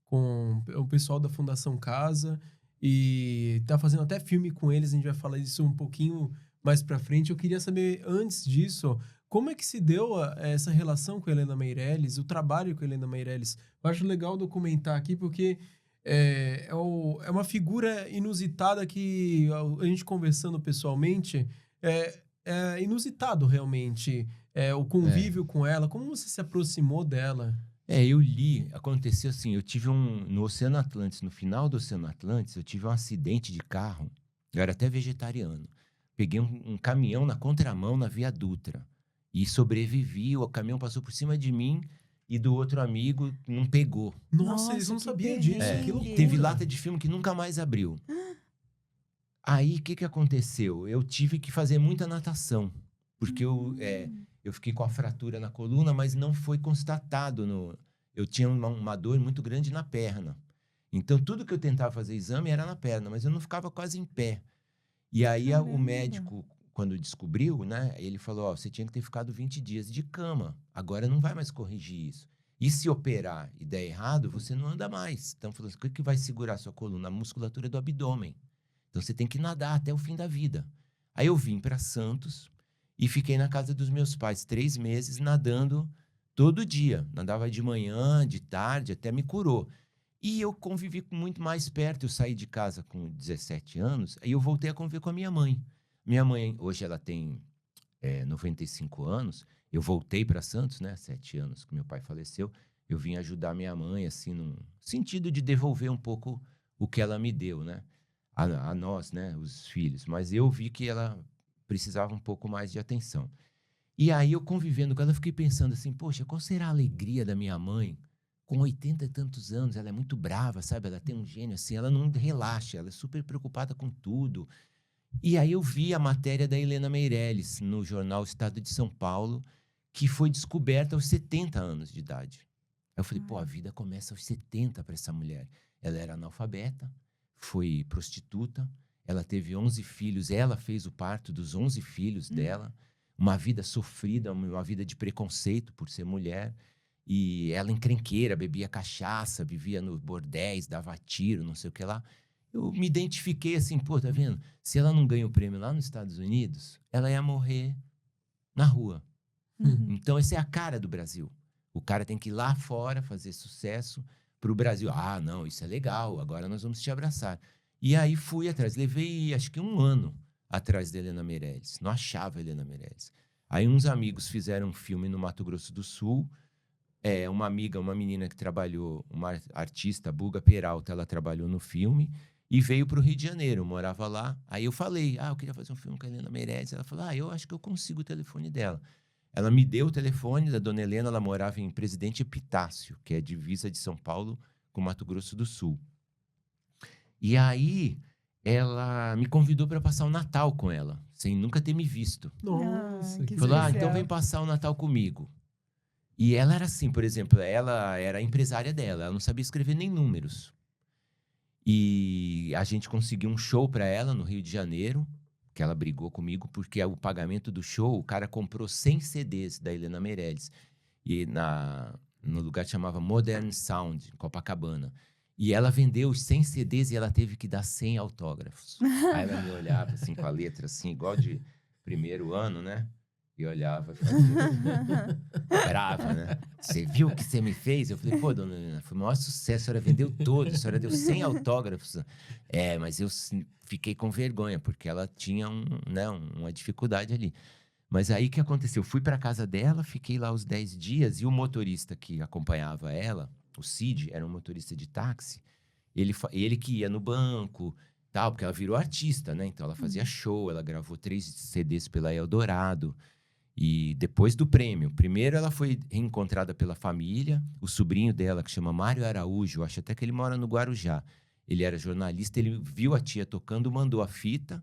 o pessoal da Fundação Casa e tá fazendo até filme com eles, a gente vai falar disso um pouquinho mais pra frente. Eu queria saber, antes disso, como é que se deu essa relação com a Helena Meirelles, o trabalho com a Helena Meirelles? Eu acho legal documentar aqui, porque é uma figura inusitada que a gente conversando pessoalmente, é inusitado realmente. O convívio com ela, como você se aproximou dela?
Eu li, aconteceu assim, eu tive no Oceano Atlântico, no final do Oceano Atlântico, eu tive um acidente de carro, eu era até vegetariano, peguei um caminhão na contramão na Via Dutra e sobrevivi, o caminhão passou por cima de mim e do outro amigo não pegou.
Nossa, eles não sabiam disso, que loucura.
Teve lata de filme que nunca mais abriu. Aí, o que aconteceu? Eu tive que fazer muita natação, porque eu fiquei com a fratura na coluna, mas não foi constatado. Eu tinha uma dor muito grande na perna. Então, tudo que eu tentava fazer exame era na perna, mas eu não ficava quase em pé. E aí, o médico, quando descobriu, né, ele falou, você tinha que ter ficado 20 dias de cama. Agora não vai mais corrigir isso. E se operar e der errado, você não anda mais. Então, falou assim, o que vai segurar a sua coluna? A musculatura do abdômen. Então, você tem que nadar até o fim da vida. Aí eu vim para Santos e fiquei na casa dos meus pais 3 meses nadando todo dia. Nadava de manhã, de tarde, até me curou. E eu convivi muito mais perto. Eu saí de casa com 17 anos e eu voltei a conviver com a minha mãe. Minha mãe, hoje ela tem 95 anos, eu voltei para Santos, né? 7 anos que meu pai faleceu. Eu vim ajudar minha mãe, assim, num sentido de devolver um pouco o que ela me deu, né? A nós, né? Os filhos. Mas eu vi que ela precisava um pouco mais de atenção. E aí, eu convivendo com ela, eu fiquei pensando assim, poxa, qual será a alegria da minha mãe? Com 80 e tantos anos, ela é muito brava, sabe? Ela tem um gênio assim, ela não relaxa, ela é super preocupada com tudo. E aí eu vi a matéria da Helena Meirelles no jornal Estado de São Paulo, que foi descoberta aos 70 anos de idade. Aí eu falei, pô, a vida começa aos 70 para essa mulher. Ela era analfabeta, foi prostituta, ela teve 11 filhos, ela fez o parto dos 11 filhos dela, uma vida sofrida, uma vida de preconceito por ser mulher. E ela encrenqueira, bebia cachaça, vivia no bordéis, dava tiro, não sei o que lá. Eu me identifiquei assim, pô, tá vendo? Se ela não ganha o prêmio lá nos Estados Unidos, ela ia morrer na rua. Então, essa é a cara do Brasil. O cara tem que ir lá fora fazer sucesso pro Brasil. Ah, não, isso é legal, agora nós vamos te abraçar. E aí fui atrás, levei acho que 1 ano atrás da Helena Meirelles. Não achava a Helena Meirelles. Aí uns amigos fizeram um filme no Mato Grosso do Sul. Uma amiga, uma menina que trabalhou, uma artista, Buga Peralta, ela trabalhou no filme e veio para o Rio de Janeiro, morava lá. Aí eu falei, eu queria fazer um filme com a Helena Meirelles. Ela falou, eu acho que eu consigo o telefone dela. Ela me deu o telefone da dona Helena, ela morava em Presidente Epitácio, que é a divisa de São Paulo com Mato Grosso do Sul. E aí ela me convidou para passar o Natal com ela, sem nunca ter me visto.
Nossa, que
Falou,
especial.
então vem passar o Natal comigo. E ela era assim, por exemplo, ela era a empresária dela, ela não sabia escrever nem números. E a gente conseguiu um show para ela no Rio de Janeiro, que ela brigou comigo, porque o pagamento do show, o cara comprou 100 CDs da Helena Meirelles. E no lugar que chamava Modern Sound, em Copacabana. E ela vendeu os 100 CDs e ela teve que dar 100 autógrafos. Aí ela me olhava assim, com a letra assim, igual de primeiro ano, né? E olhava e fazia brava, né? Você viu o que você me fez? Eu falei, pô, dona Helena, foi o maior sucesso, a senhora vendeu todos, a senhora deu 100 autógrafos. Mas eu fiquei com vergonha, porque ela tinha uma dificuldade ali. Mas aí o que aconteceu? Eu fui pra casa dela, fiquei lá os 10 dias, e o motorista que acompanhava ela, o Cid, era um motorista de táxi, ele que ia no banco, tal, porque ela virou artista, né? Então ela fazia show, ela gravou 3 CDs pela Eldorado. E depois do prêmio, primeiro ela foi reencontrada pela família, o sobrinho dela, que chama Mário Araújo, acho até que ele mora no Guarujá. Ele era jornalista, ele viu a tia tocando, mandou a fita.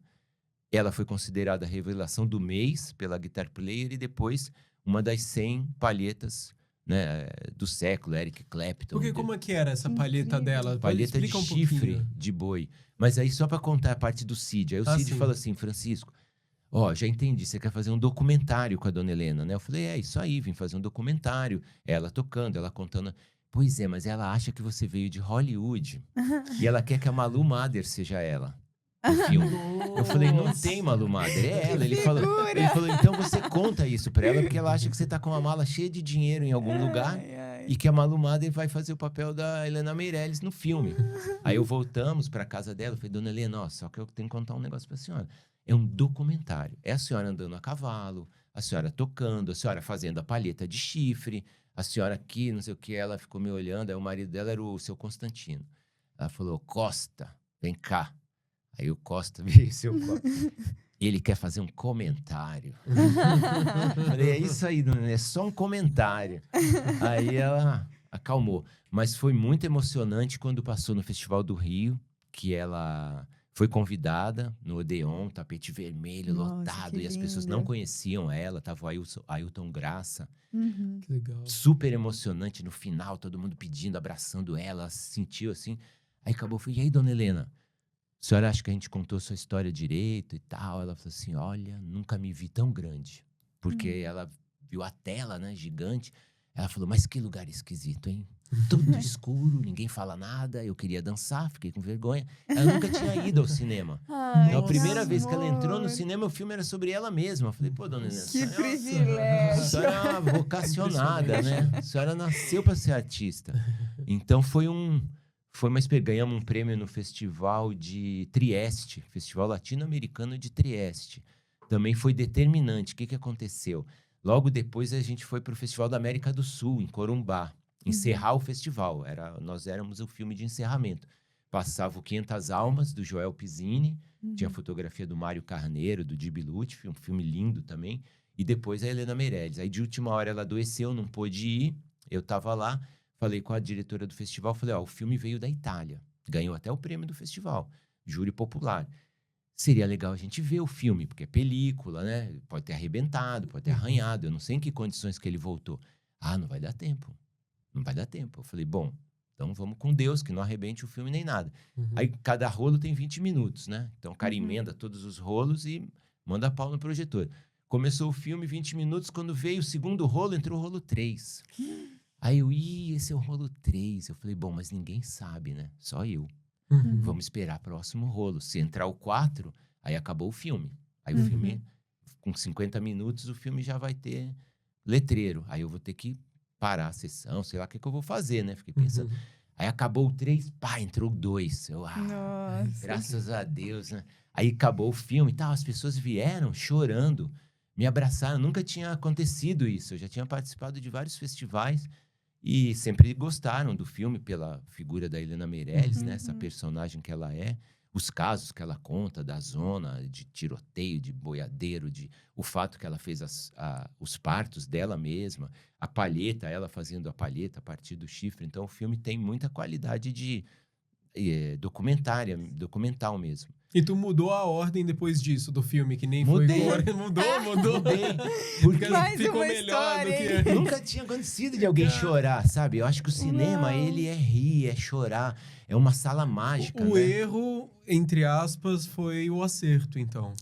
Ela foi considerada a revelação do mês pela Guitar Player e depois uma das 100 palhetas, né, do século, Eric Clapton.
Porque como é que era essa palheta dela?
Palheta de chifre de boi. Mas aí só para contar a parte do Cid. Aí o Cid falou assim, Francisco, já entendi, você quer fazer um documentário com a dona Helena, né? Eu falei, isso aí, vim fazer um documentário. Ela tocando, ela contando. Pois é, mas ela acha que você veio de Hollywood. E ela quer que a Malu Mader seja ela. No filme. Eu falei, não tem Malu Mader, é ela. Ele falou, então você conta isso pra ela, porque ela acha que você tá com uma mala cheia de dinheiro em algum lugar e que a Malu Mader vai fazer o papel da Helena Meirelles no filme. Aí voltamos pra casa dela, eu falei, dona Helena, só que eu tenho que contar um negócio pra senhora. É um documentário. É a senhora andando a cavalo, a senhora tocando, a senhora fazendo a palheta de chifre, a senhora aqui, não sei o que, ela ficou me olhando, aí o marido dela era o seu Constantino. Ela falou, Costa, vem cá. Aí o Costa veio, seu Costa. Ele quer fazer um comentário. Falei, é isso aí, não é só um comentário. Aí ela acalmou. Mas foi muito emocionante quando passou no Festival do Rio, que ela foi convidada no Odeon, tapete vermelho, lotado, e as pessoas não conheciam ela, tava o Ailton Graça.
Que legal.
Super emocionante no final, todo mundo pedindo, abraçando ela se sentiu assim. Aí acabou, falei, e aí, dona Helena? A senhora acha que a gente contou sua história direito e tal? Ela falou assim, olha, nunca me vi tão grande. Porque ela viu a tela, né, gigante. Ela falou, mas que lugar esquisito, hein? Tudo escuro, ninguém fala nada. Eu queria dançar, fiquei com vergonha. Ela nunca tinha ido ao cinema. Então, a primeira vez que ela entrou no cinema, o filme era sobre ela mesma. Eu falei, pô, dona Helena,
que privilégio!
A senhora é uma vocacionada, né? A senhora nasceu para ser artista. Então, foi uma experiência. Ganhamos um prêmio no Festival de Trieste, Festival Latino-Americano de Trieste. também foi determinante. O que aconteceu? Logo depois, a gente foi para o Festival da América do Sul, em Corumbá, encerrar o festival. Nós éramos o filme de encerramento. Passava o 500 Almas, do Joel Pizzini, tinha a fotografia do Mário Carneiro, do Dibi Lutfi, um filme lindo também, e depois a Helena Meirelles. Aí, de última hora, ela adoeceu, não pôde ir, eu estava lá, falei com a diretora do festival, falei, o filme veio da Itália, ganhou até o prêmio do festival, júri popular. Seria legal a gente ver o filme, porque é película, né? Pode ter arrebentado, pode ter arranhado. Eu não sei em que condições que ele voltou. Não vai dar tempo. Não vai dar tempo. Eu falei, bom, então vamos com Deus, que não arrebente o filme nem nada. Aí cada rolo tem 20 minutos, né? Então o cara emenda todos os rolos e manda pau no projetor. Começou o filme, 20 minutos, quando veio o segundo rolo, entrou o rolo 3. Aí esse é o rolo 3. Eu falei, bom, mas ninguém sabe, né? Só eu. Vamos esperar o próximo rolo. Se entrar o 4, aí acabou o filme. Aí o filme, com 50 minutos, o filme já vai ter letreiro. Aí eu vou ter que parar a sessão, sei lá o que eu vou fazer, né? Fiquei pensando. Aí acabou o 3, entrou o 2. Graças a Deus, né? Aí acabou o filme e tal. As pessoas vieram chorando, me abraçaram. Nunca tinha acontecido isso. Eu já tinha participado de vários festivais. E sempre gostaram do filme pela figura da Helena Meirelles, né? Essa personagem que ela é. Os casos que ela conta da zona de tiroteio, de boiadeiro, o fato que ela fez os partos dela mesma. A palheta, ela fazendo a palheta a partir do chifre. Então, o filme tem muita qualidade de documental mesmo.
E tu mudou a ordem depois disso, do filme, que nem
Mudei.
foi... Mudou.
Mudei. Porque
ficou melhor do que...
Nunca tinha acontecido de alguém chorar, sabe? Eu acho que o cinema, ele é rir, é chorar. É uma sala mágica,
O
né?
erro, entre aspas, foi o acerto, então.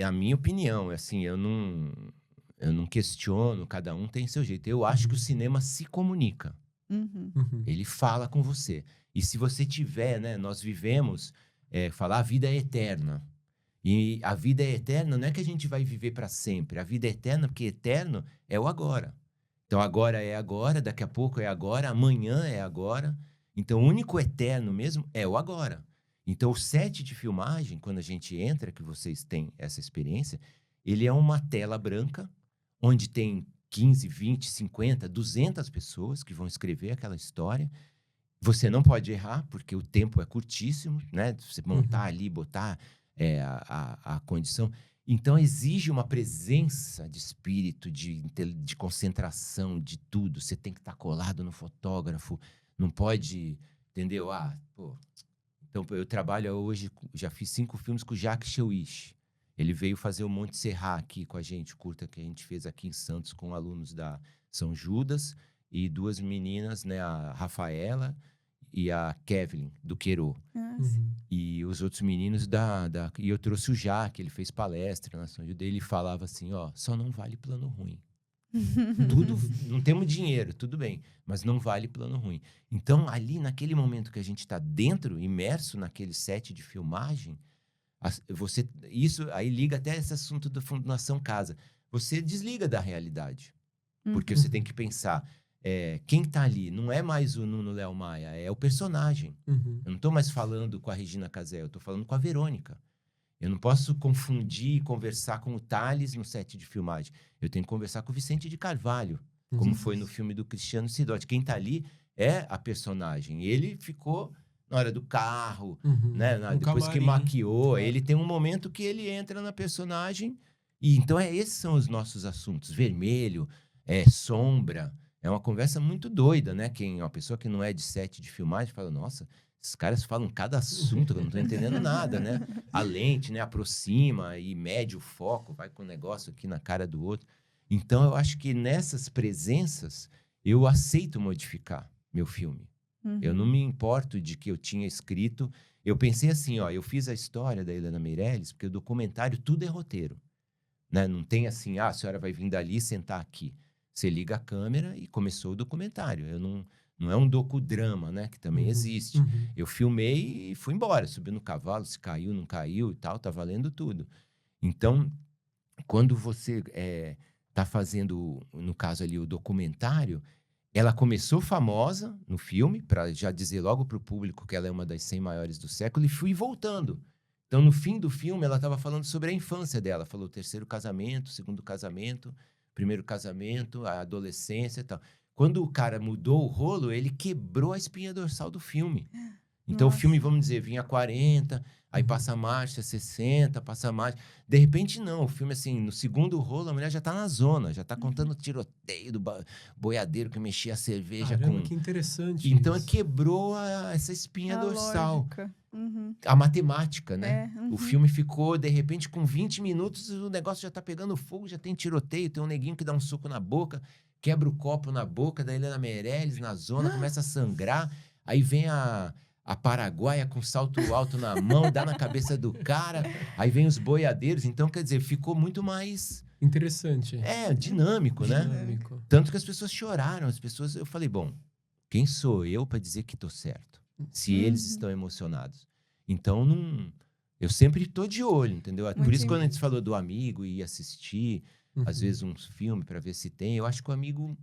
A minha opinião, assim, eu não questiono, cada um tem seu jeito. Eu acho que o cinema se comunica. Ele fala com você. E se você tiver, né? Nós vivemos... falar a vida é eterna. E a vida é eterna não é que a gente vai viver para sempre. A vida é eterna porque eterno é o agora. Então, agora é agora, daqui a pouco é agora, amanhã é agora. Então, o único eterno mesmo é o agora. Então, o set de filmagem, quando a gente entra, que vocês têm essa experiência, ele é uma tela branca, onde tem 15, 20, 50, 200 pessoas que vão escrever aquela história. Você não pode errar, porque o tempo é curtíssimo, né? Você montar ali, botar a condição. Então, exige uma presença de espírito, de concentração, de tudo. Você tem que estar colado no fotógrafo. Não pode, entendeu? Então, eu trabalho hoje, já fiz 5 filmes com o Jacques Chouich. Ele veio fazer o Monte Serra aqui com a gente, curta que a gente fez aqui em Santos com alunos da São Judas. E 2 meninas, né? A Rafaela e a Kevin, do Queiro. E os outros meninos E eu trouxe o Jaque, ele fez palestra na São Judas. Ele falava assim, só não vale plano ruim. Tudo, não temos dinheiro, tudo bem, mas não vale plano ruim. Então, ali, naquele momento que a gente está dentro, imerso naquele set de filmagem, isso aí liga até esse assunto da Fundação Casa. Você desliga da realidade. Porque você tem que pensar... quem tá ali não é mais o Nuno Léo Maia, é o personagem. Eu não tô mais falando com a Regina Casé, eu tô falando com a Verônica. Eu não posso confundir e conversar com o Thales no set de filmagem. Eu tenho que conversar com o Vicente de Carvalho, como foi no filme do Cristiano Sidotti. Quem tá ali é a personagem. Ele ficou na hora do carro, né? Depois que maquiou. Ele tem um momento que ele entra na personagem. E então, esses são os nossos assuntos. Vermelho, sombra... É uma conversa muito doida, né? Uma pessoa que não é de set de filmagem fala, nossa, esses caras falam cada assunto, eu não tô entendendo nada, né? A lente, né? Aproxima e mede o foco, vai com o negócio aqui na cara do outro. Então, eu acho que nessas presenças, eu aceito modificar meu filme. Eu não me importo de que eu tinha escrito. Eu pensei assim, eu fiz a história da Helena Meirelles, porque o documentário, tudo é roteiro. Né? Não tem assim, a senhora vai vir dali e sentar aqui. Você liga a câmera e começou o documentário. Não é um docudrama, né? Que também existe. Eu filmei e fui embora. Subi no cavalo, se caiu, não caiu e tal. Tá valendo tudo. Então, quando você tá fazendo, no caso ali, o documentário, ela começou famosa no filme, para já dizer logo pro público que ela é uma das 100 maiores do século, e fui voltando. Então, no fim do filme, ela estava falando sobre a infância dela. Falou terceiro casamento, segundo casamento, primeiro casamento, a adolescência e tal. Quando o cara mudou o rolo, ele quebrou a espinha dorsal do filme. Então, o filme, vamos dizer, vinha 40, aí passa a marcha, 60, passa a marcha. De repente, não. O filme, assim, no segundo rolo, a mulher já tá na zona, já tá contando o tiroteio do boiadeiro que mexia a cerveja.
Caramba, que interessante
Então,
isso.
quebrou essa espinha dorsal.
Lógica.
A matemática, né?
É,
O filme ficou, de repente, com 20 minutos, o negócio já tá pegando fogo, já tem tiroteio, tem um neguinho que dá um soco na boca, quebra o copo na boca da Helena Meirelles, na zona, começa a sangrar, aí vem a paraguaia com salto alto na mão, dá na cabeça do cara, aí vem os boiadeiros, então, quer dizer, ficou muito mais...
Interessante.
Dinâmico, né?
Dinâmico.
Tanto que as pessoas choraram, eu falei, bom, quem sou eu para dizer que tô certo? Se eles estão emocionados. Então, eu sempre tô de olho, entendeu? Por isso, quando a gente falou do amigo e ir assistir, às vezes, uns filmes para ver se tem, eu acho que o amigo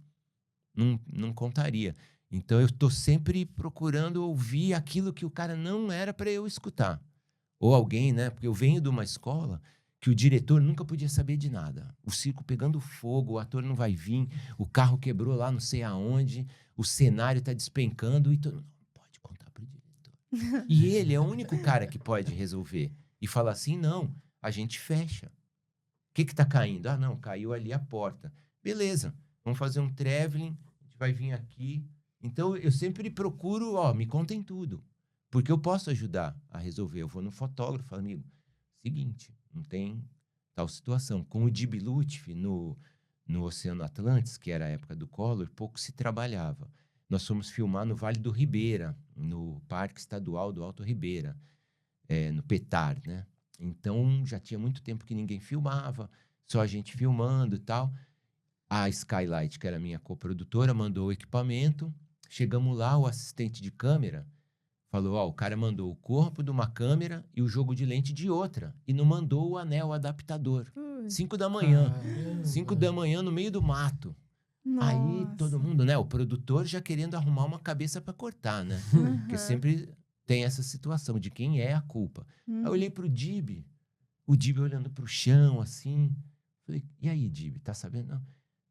não contaria. Então, eu tô sempre procurando ouvir aquilo que o cara não era para eu escutar. Ou alguém, né? Porque eu venho de uma escola que o diretor nunca podia saber de nada. O circo pegando fogo, o ator não vai vir, o carro quebrou lá não sei aonde, o cenário tá despencando e todo mundo não pode contar pro diretor. E ele é o único cara que pode resolver. E fala assim, não, a gente fecha. O que tá caindo? Ah, não, caiu ali a porta. Beleza, vamos fazer um traveling, a gente vai vir aqui. Então, eu sempre procuro, me contem tudo. Porque eu posso ajudar a resolver. Eu vou no fotógrafo, falo, amigo, seguinte, não tem tal situação. Com o Dib Lutfi, no Oceano Atlantis, que era a época do Collor, pouco se trabalhava. Nós fomos filmar no Vale do Ribeira, no Parque Estadual do Alto Ribeira, no Petar, né? Então, já tinha muito tempo que ninguém filmava, só a gente filmando e tal. A Skylight, que era a minha coprodutora, mandou o equipamento. Chegamos lá, o assistente de câmera falou, o cara mandou o corpo de uma câmera e o jogo de lente de outra. E não mandou o anel adaptador. 5 da manhã.
Caramba.
5 da manhã no meio do mato.
Nossa.
Aí todo mundo, né? O produtor já querendo arrumar uma cabeça para cortar, né? Porque sempre tem essa situação de quem é a culpa. Aí eu olhei pro Dib, o Dib olhando pro chão, assim. Falei, e aí, Dib, tá sabendo? Não,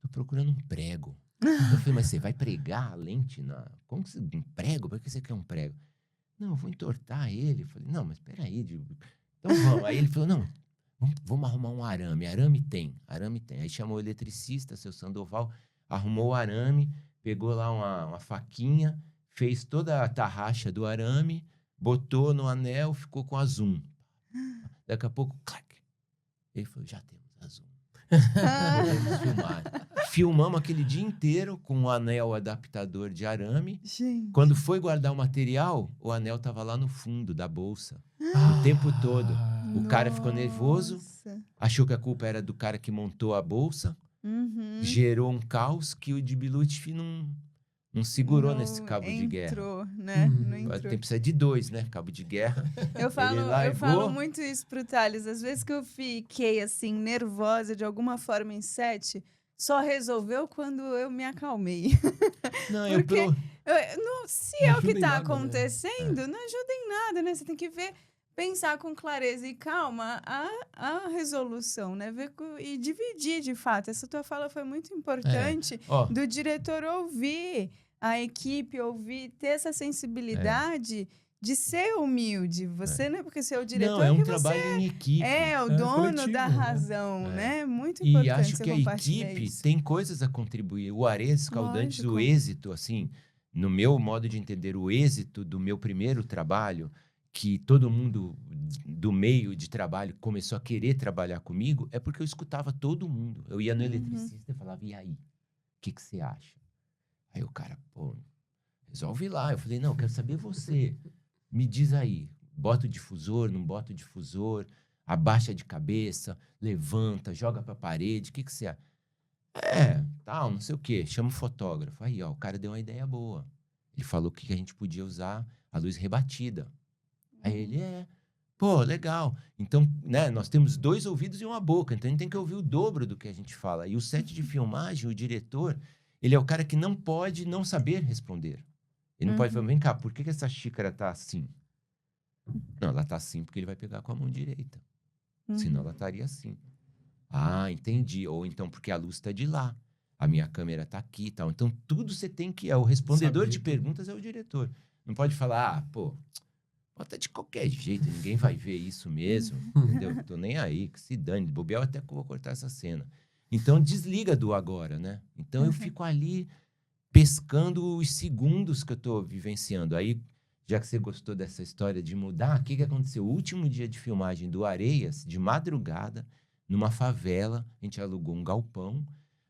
tô procurando um prego. Eu falei, mas você vai pregar a lente na... Como que você... Um prego? Por que você quer um prego? Não, eu vou entortar ele. Eu falei, não, mas peraí, Dib. Então vamos. Aí ele falou, não, vamos arrumar um arame. Arame tem. Aí chamou o eletricista, seu Sandoval, arrumou o arame, pegou lá uma faquinha, fez toda a tarraxa do arame, botou no anel, ficou com a zoom. Daqui a pouco, clac. Ele falou, já temos a zoom. Podemos filmar. Filmamos aquele dia inteiro com o anel adaptador de arame.
Gente.
Quando foi guardar o material, o anel estava lá no fundo da bolsa. O tempo todo. O cara ficou nervoso, achou que a culpa era do cara que montou a bolsa, gerou um caos que o Dib Lutfi não segurou nesse cabo de guerra.
Entrou, né? Não entrou.
Precisa de 2, né? Cabo de guerra.
Eu falo muito isso pro Thales. Às vezes que eu fiquei, assim, nervosa de alguma forma em set, só resolveu quando eu me acalmei.
Não,
Porque se é o que tá acontecendo,
né?
não ajuda em nada, né? Você tem que pensar com clareza e calma a resolução, né? E dividir, de fato. Essa tua fala foi muito importante do diretor ouvir a equipe, ter essa sensibilidade de ser humilde. Você não é porque você é o diretor
não, é um
que
trabalho
você
em equipe.
é o dono
coletivo,
da
né?
razão, né? Muito importante.
E acho
você
que a
compartilhar
equipe
isso.
tem coisas a contribuir. O Ares Escaldantes,
Lógico.
o êxito, assim, no meu modo de entender, o êxito do meu primeiro trabalho, que todo mundo do meio de trabalho começou a querer trabalhar comigo, é porque eu escutava todo mundo. Eu ia no eletricista e falava, e aí? O que você acha? Aí o cara, resolve lá. Eu falei, não, eu quero saber você. Me diz aí, bota o difusor, não bota o difusor, abaixa de cabeça, levanta, joga pra parede, o que você acha? Tal, não sei o quê. Chama o fotógrafo. Aí, o cara deu uma ideia boa. Ele falou que a gente podia usar a luz rebatida. Aí ele, legal. Então, né, nós temos 2 ouvidos e uma boca, então a gente tem que ouvir o dobro do que a gente fala. E o set de filmagem, o diretor, ele é o cara que não pode não saber responder. Ele não pode falar, vem cá, por que essa xícara tá assim? Não, ela tá assim porque ele vai pegar com a mão direita. Senão ela estaria assim. Ah, entendi. Ou então porque a luz tá de lá. A minha câmera tá aqui e tal. Então tudo você tem que... O respondedor de perguntas é o diretor. Não pode falar, pô, bota de qualquer jeito, ninguém vai ver isso mesmo. Entendeu? Tô nem aí, que se dane. Bobear até que eu vou cortar essa cena. Então desliga do agora, né? Então eu fico ali pescando os segundos que eu tô vivenciando. Aí, já que você gostou dessa história de mudar, o que aconteceu? O último dia de filmagem do Areias, de madrugada, numa favela, a gente alugou um galpão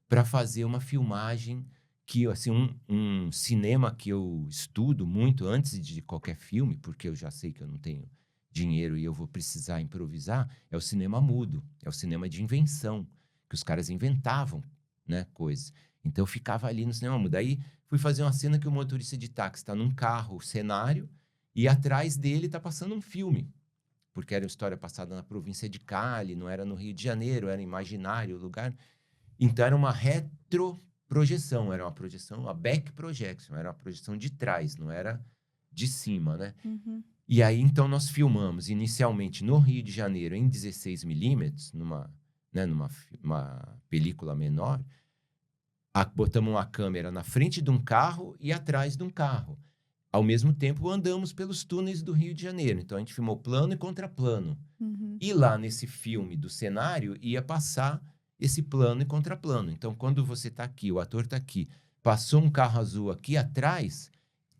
para fazer uma filmagem que, assim, um cinema que eu estudo muito antes de qualquer filme, porque eu já sei que eu não tenho dinheiro e eu vou precisar improvisar, é o cinema mudo, é o cinema de invenção, que os caras inventavam, né, coisas. Então eu ficava ali no cinema mudo. Aí fui fazer uma cena que o motorista de táxi está num carro, cenário, e atrás dele está passando um filme. Porque era uma história passada na província de Cali, não era no Rio de Janeiro, era imaginário o lugar. Então era uma retroprojeção, era uma projeção, uma back projection, era uma projeção de trás, não era de cima, né? E aí então nós filmamos inicialmente no Rio de Janeiro em 16mm, numa película menor. Botamos uma câmera na frente de um carro e atrás de um carro. Ao mesmo tempo, andamos pelos túneis do Rio de Janeiro. Então, a gente filmou plano e contraplano. E lá, nesse filme do cenário, ia passar esse plano e contraplano. Então, quando você está aqui, o ator está aqui, passou um carro azul aqui atrás,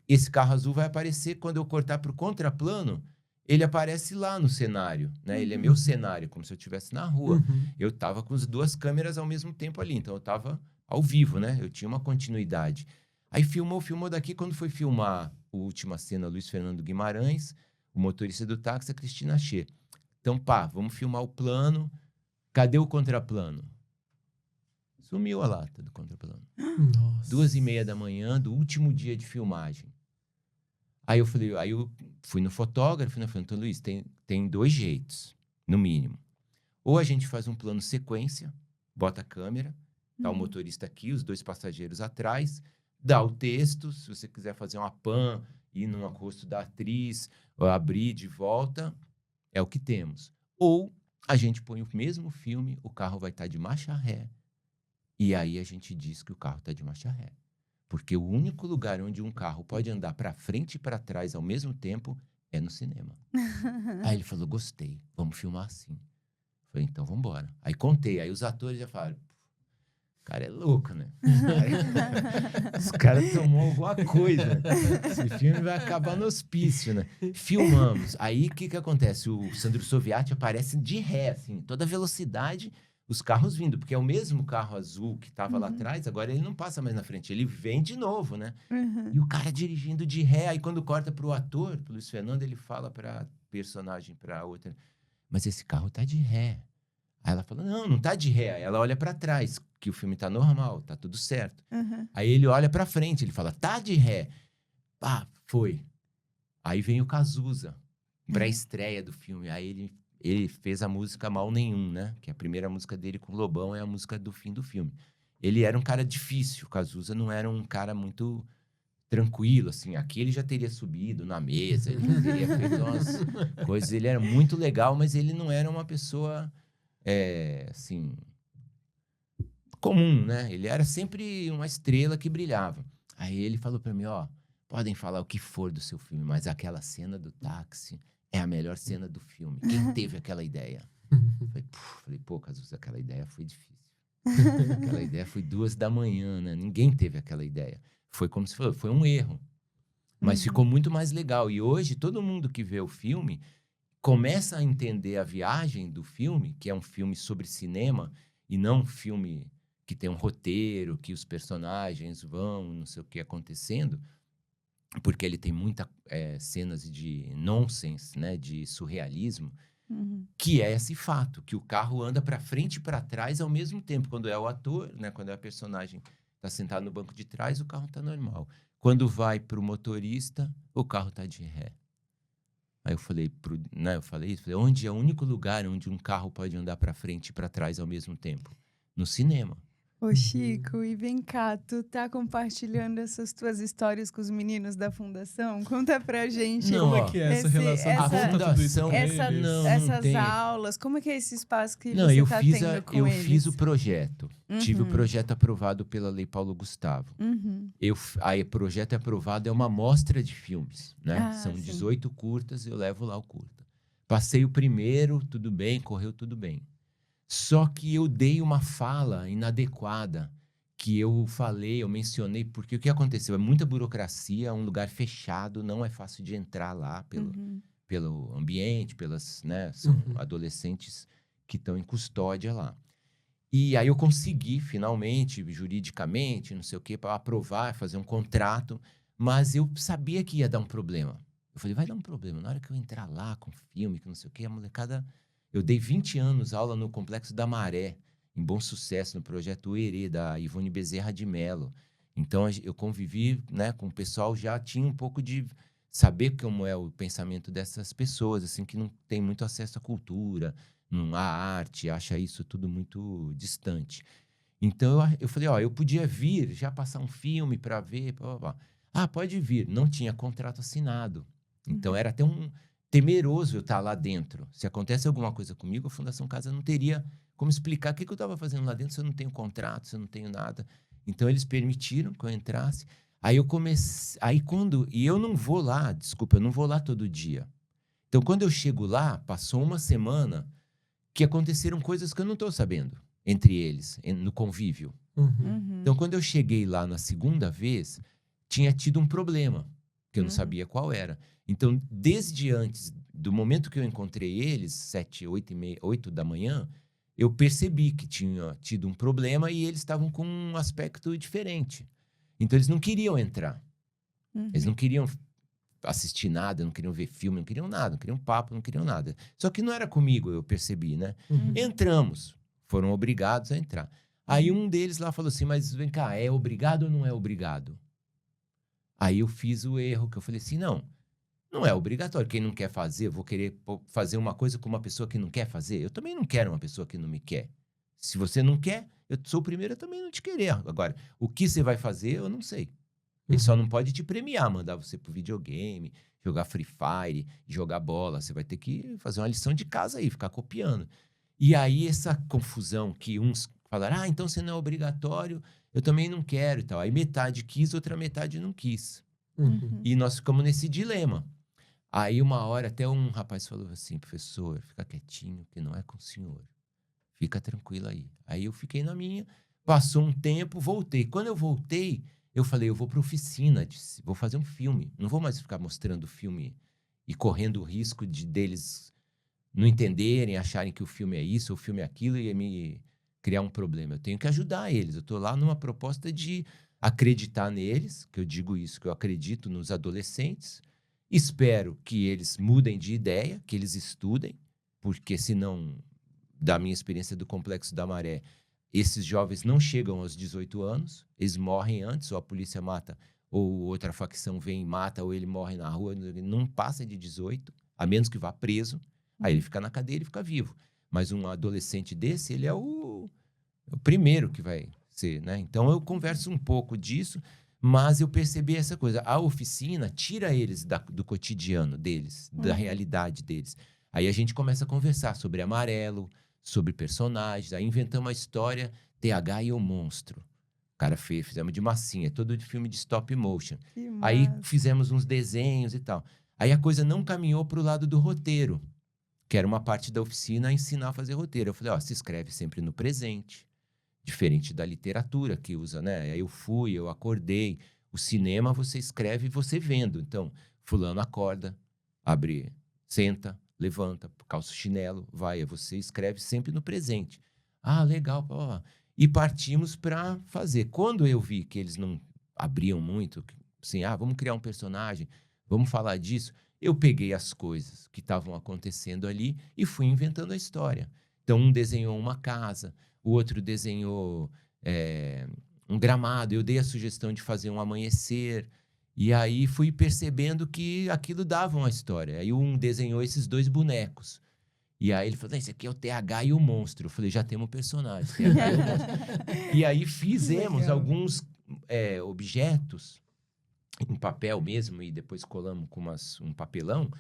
esse carro azul vai aparecer, quando eu cortar para o contraplano, ele aparece lá no cenário, né? Ele é meu cenário, como se eu estivesse na rua. Eu estava com as duas câmeras ao mesmo tempo ali. Então, eu estava ao vivo, né? Eu tinha uma continuidade. Aí filmou daqui. Quando foi filmar a última cena, Luiz Fernando Guimarães, o motorista do táxi, a Cristina Xê. Então, vamos filmar o plano. Cadê o contraplano? Sumiu a lata do contraplano.
Nossa.
2h30 da manhã, do último dia de filmagem. Aí eu fui no fotógrafo, né? Falei, então, Luiz, tem 2 jeitos, no mínimo. Ou a gente faz um plano sequência, bota a câmera, tá o motorista aqui, os 2 passageiros atrás, dá o texto, se você quiser fazer uma pan, ir no rosto da atriz, ou abrir de volta, é o que temos. Ou a gente põe o mesmo filme, o carro vai estar de marcha ré, e aí a gente diz que o carro está de marcha ré. Porque o único lugar onde um carro pode andar para frente e para trás ao mesmo tempo é no cinema. Aí ele falou, gostei, vamos filmar assim. Falei, então vamos embora. Aí contei, aí os atores já falaram, o cara é louco, né? Os caras tomou alguma coisa. Esse filme vai acabar no hospício, né? Filmamos. Aí, o que acontece? O Sandro Soviati aparece de ré, assim, toda velocidade, os carros vindo. Porque é o mesmo carro azul que estava lá atrás, agora ele não passa mais na frente, ele vem de novo, né? E o cara dirigindo de ré. Aí, quando corta pro ator, pro Luiz Fernando, ele fala pra personagem, pra outra, mas esse carro tá de ré. Aí ela fala, não tá de ré. Aí ela olha pra trás, que o filme tá normal, tá tudo certo. Aí ele olha pra frente, ele fala, tá de ré. Foi. Aí vem o Cazuza, pra estreia do filme. Aí ele fez a música Mal Nenhum, né? Que a primeira música dele com o Lobão é a música do fim do filme. Ele era um cara difícil, o Cazuza não era um cara muito tranquilo, assim. Aqui ele já teria subido na mesa, ele já teria feito umas coisas. Ele era muito legal, mas ele não era uma pessoa... assim, comum, né? Ele era sempre uma estrela que brilhava. Aí ele falou pra mim, podem falar o que for do seu filme, mas aquela cena do táxi é a melhor cena do filme. Quem teve aquela ideia? Falei, Cazuza, aquela ideia foi difícil. Aquela ideia foi 2 da manhã, né? Ninguém teve aquela ideia. Foi como se fosse, foi um erro. Mas ficou muito mais legal. E hoje, todo mundo que vê o filme começa a entender a viagem do filme, que é um filme sobre cinema, e não um filme que tem um roteiro, que os personagens vão, não sei o que acontecendo, porque ele tem muitas cenas de nonsense, né, de surrealismo, que é esse fato, que o carro anda para frente e para trás ao mesmo tempo. Quando é o ator, né, quando é a personagem está sentado no banco de trás, o carro está normal. Quando vai para o motorista, o carro está de ré. Aí eu falei, onde é o único lugar onde um carro pode andar para frente e para trás ao mesmo tempo? No cinema.
Ô, Chico, e vem cá, tu tá compartilhando essas tuas histórias com os meninos da fundação? Conta pra gente
Não,
Como
ó,
é que é essa
esse-
relação?
essa-
Tu conta tudo isso
fundação-
pra
essa-
eles?
Não
essas
tem.
aulas, como é que é esse espaço que
Não,
você
eu
tá
fiz,
tendo com
eu
eles?
fiz o projeto. Tive o
Uhum,
projeto aprovado pela Lei Paulo Gustavo.
uhum.
Aí o projeto aprovado é uma mostra de filmes, né?
Ah,
São
sim.
18 curtas, eu levo lá o curta. Passei o primeiro, tudo bem, correu tudo bem. Só que eu dei uma fala inadequada, que eu falei, eu mencionei, porque o que aconteceu? É muita burocracia, é um lugar fechado, não é fácil de entrar lá
Uhum.
pelo ambiente, né? São
Uhum.
adolescentes que estão em custódia lá. E aí eu consegui, finalmente, juridicamente, não sei o quê, para aprovar, fazer um contrato, mas eu sabia que ia dar um problema. Eu falei, vai dar um problema. Na hora que eu entrar lá com filme, que não sei o quê, a molecada... Eu dei 20 anos aula no Complexo da Maré, em Bom Sucesso, no projeto Herê, da Ivone Bezerra de Mello. Então, eu convivi, né, com o pessoal, já tinha um pouco de saber como é o pensamento dessas pessoas, assim, que não tem muito acesso à cultura, à arte, acha isso tudo muito distante. Então, eu falei, ó, eu podia vir, já passar um filme para ver, blá, blá, blá. Ah, pode vir. Não tinha contrato assinado. Então, era até temeroso eu estar lá dentro. Se acontece alguma coisa comigo, a Fundação Casa não teria como explicar o que eu estava fazendo lá dentro se eu não tenho contrato, se eu não tenho nada. Então, eles permitiram que eu entrasse. Aí eu comecei... E eu não vou lá, desculpa, eu não vou lá todo dia. Então, quando eu chego lá, passou uma semana que aconteceram coisas que eu não estou sabendo entre eles, no convívio.
Uhum.
Uhum.
Então, quando eu cheguei lá na segunda vez, tinha tido um problema, que eu não sabia qual era. Então, desde antes, do momento que eu encontrei eles, 7, 8 da manhã, eu percebi que tinha tido um problema e eles estavam com um aspecto diferente. Então, eles não queriam entrar. Eles não queriam assistir nada, não queriam ver filme, não queriam nada, não queriam papo, não queriam nada. Só que não era comigo, eu percebi, né?
Uhum.
Entramos, foram obrigados a entrar. Aí um deles lá falou assim, mas vem cá, é obrigado ou não é obrigado? Aí eu fiz o erro, que eu falei assim, não é obrigatório. Quem não quer fazer, eu vou querer fazer uma coisa com uma pessoa que não quer fazer? Eu também não quero uma pessoa que não me quer. Se você não quer, eu sou o primeiro a também não te querer. Agora, o que você vai fazer, eu não sei. Ele só não pode te premiar, mandar você pro videogame, jogar Free Fire, jogar bola. Você vai ter que fazer uma lição de casa aí, ficar copiando. E aí essa confusão que uns falaram, então você não é obrigatório, eu também não quero e tal. Aí metade quis, outra metade não quis.
Uhum.
E nós ficamos nesse dilema. Aí uma hora até um rapaz falou assim, professor, fica quietinho, que não é com o senhor. Fica tranquilo aí. Aí eu fiquei na minha, passou um tempo, voltei. Quando eu voltei, eu falei, eu vou para oficina, vou fazer um filme. Não vou mais ficar mostrando o filme e correndo o risco deles não entenderem, acharem que o filme é isso, o filme é aquilo e me criar um problema. Eu tenho que ajudar eles. Eu estou lá numa proposta de acreditar neles, que eu digo isso, que eu acredito nos adolescentes. Espero que eles mudem de ideia, que eles estudem, porque senão, da minha experiência do Complexo da Maré, esses jovens não chegam aos 18 anos, eles morrem antes, ou a polícia mata, ou outra facção vem e mata, ou ele morre na rua, não passa de 18, a menos que vá preso, aí ele fica na cadeia e fica vivo. Mas um adolescente desse, ele é o primeiro que vai ser, né? Então eu converso um pouco disso, mas eu percebi essa coisa. A oficina tira eles do cotidiano deles, da realidade deles. Aí a gente começa a conversar sobre Amarelo, sobre personagens. Aí inventamos a história TH e o Monstro. O cara fizemos de massinha, todo de filme de stop motion. Aí fizemos uns desenhos e tal. Aí a coisa não caminhou para o lado do roteiro, que era uma parte da oficina a ensinar a fazer roteiro. Eu falei, se escreve sempre no presente. Diferente da literatura que usa, né? Aí eu acordei. O cinema você escreve você vendo. Então, fulano acorda, abre, senta, levanta, calça o chinelo, vai. Você escreve sempre no presente. Ah, legal. Ó. E partimos para fazer. Quando eu vi que eles não abriam muito, assim, vamos criar um personagem, vamos falar disso, eu peguei as coisas que estavam acontecendo ali e fui inventando a história. Então, um desenhou uma casa, o outro desenhou um gramado. Eu dei a sugestão de fazer um amanhecer. E aí fui percebendo que aquilo dava uma história. Aí um desenhou esses 2 bonecos. E aí ele falou, esse aqui é o TH e o monstro. Eu falei, já temos um personagem, TH e o monstro. E aí fizemos
Legal.
alguns objetos em papel mesmo, e depois colamos com um papelão,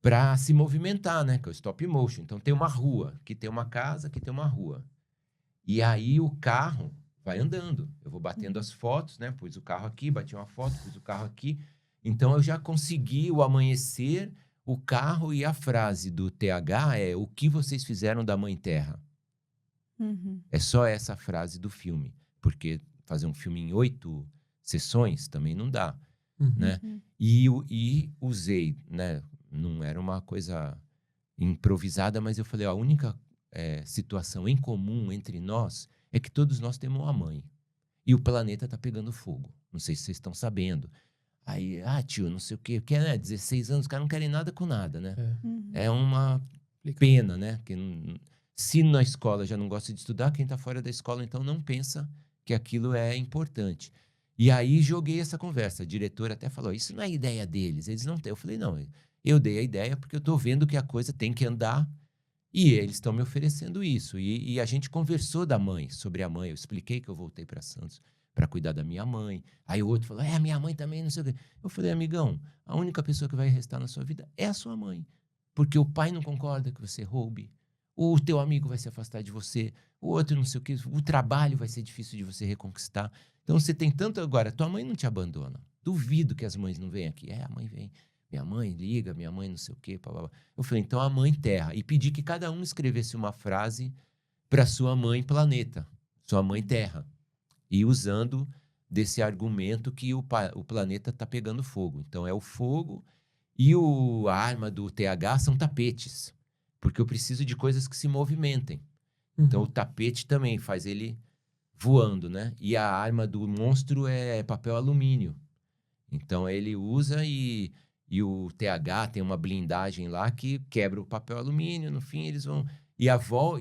para se movimentar, né? Que é o stop motion. Então tem uma rua, aqui tem uma casa, aqui tem uma rua. E aí o carro vai andando. Eu vou batendo as fotos, né? Pus o carro aqui, bati uma foto, pus o carro aqui. Então eu já consegui o amanhecer, o carro, e a frase do TH é: o que vocês fizeram da Mãe Terra?
Uhum.
É só essa frase do filme. Porque fazer um filme em 8 sessões também não dá, né?
Uhum.
E usei, né? Não era uma coisa improvisada, mas eu falei, ó, a única situação em comum entre nós é que todos nós temos uma mãe. E o planeta tá pegando fogo. Não sei se vocês estão sabendo. Aí, tio, não sei o quê. Porque, né, 16 anos, os caras não querem nada com nada, né?
Uhum.
É uma pena, né? Que se na escola já não gosta de estudar, quem tá fora da escola, então, não pensa que aquilo é importante. E aí, joguei essa conversa. A diretora até falou, isso não é ideia deles. Eles não têm. Eu falei, não, eu dei a ideia porque eu tô vendo que a coisa tem que andar. E eles estão me oferecendo isso. E a gente conversou sobre a mãe. Eu expliquei que eu voltei para Santos para cuidar da minha mãe. Aí o outro falou, a minha mãe também, não sei o quê. Eu falei, amigão, a única pessoa que vai restar na sua vida é a sua mãe. Porque o pai não concorda que você roube. O teu amigo vai se afastar de você. O outro não sei o quê. O trabalho vai ser difícil de você reconquistar. Então você tem tanto agora. Tua mãe não te abandona. Duvido que as mães não venham aqui. A mãe vem. Minha mãe liga, minha mãe não sei o quê. Blá, blá, blá. Eu falei, então a Mãe Terra. E pedi que cada um escrevesse uma frase para sua mãe planeta, sua mãe Terra. E usando desse argumento que o planeta está pegando fogo. Então é o fogo e a arma do TH são tapetes. Porque eu preciso de coisas que se movimentem. Então o tapete também faz ele voando, né? E a arma do monstro é papel alumínio. Então ele usa e o TH tem uma blindagem lá que quebra o papel alumínio. No fim, eles vão... E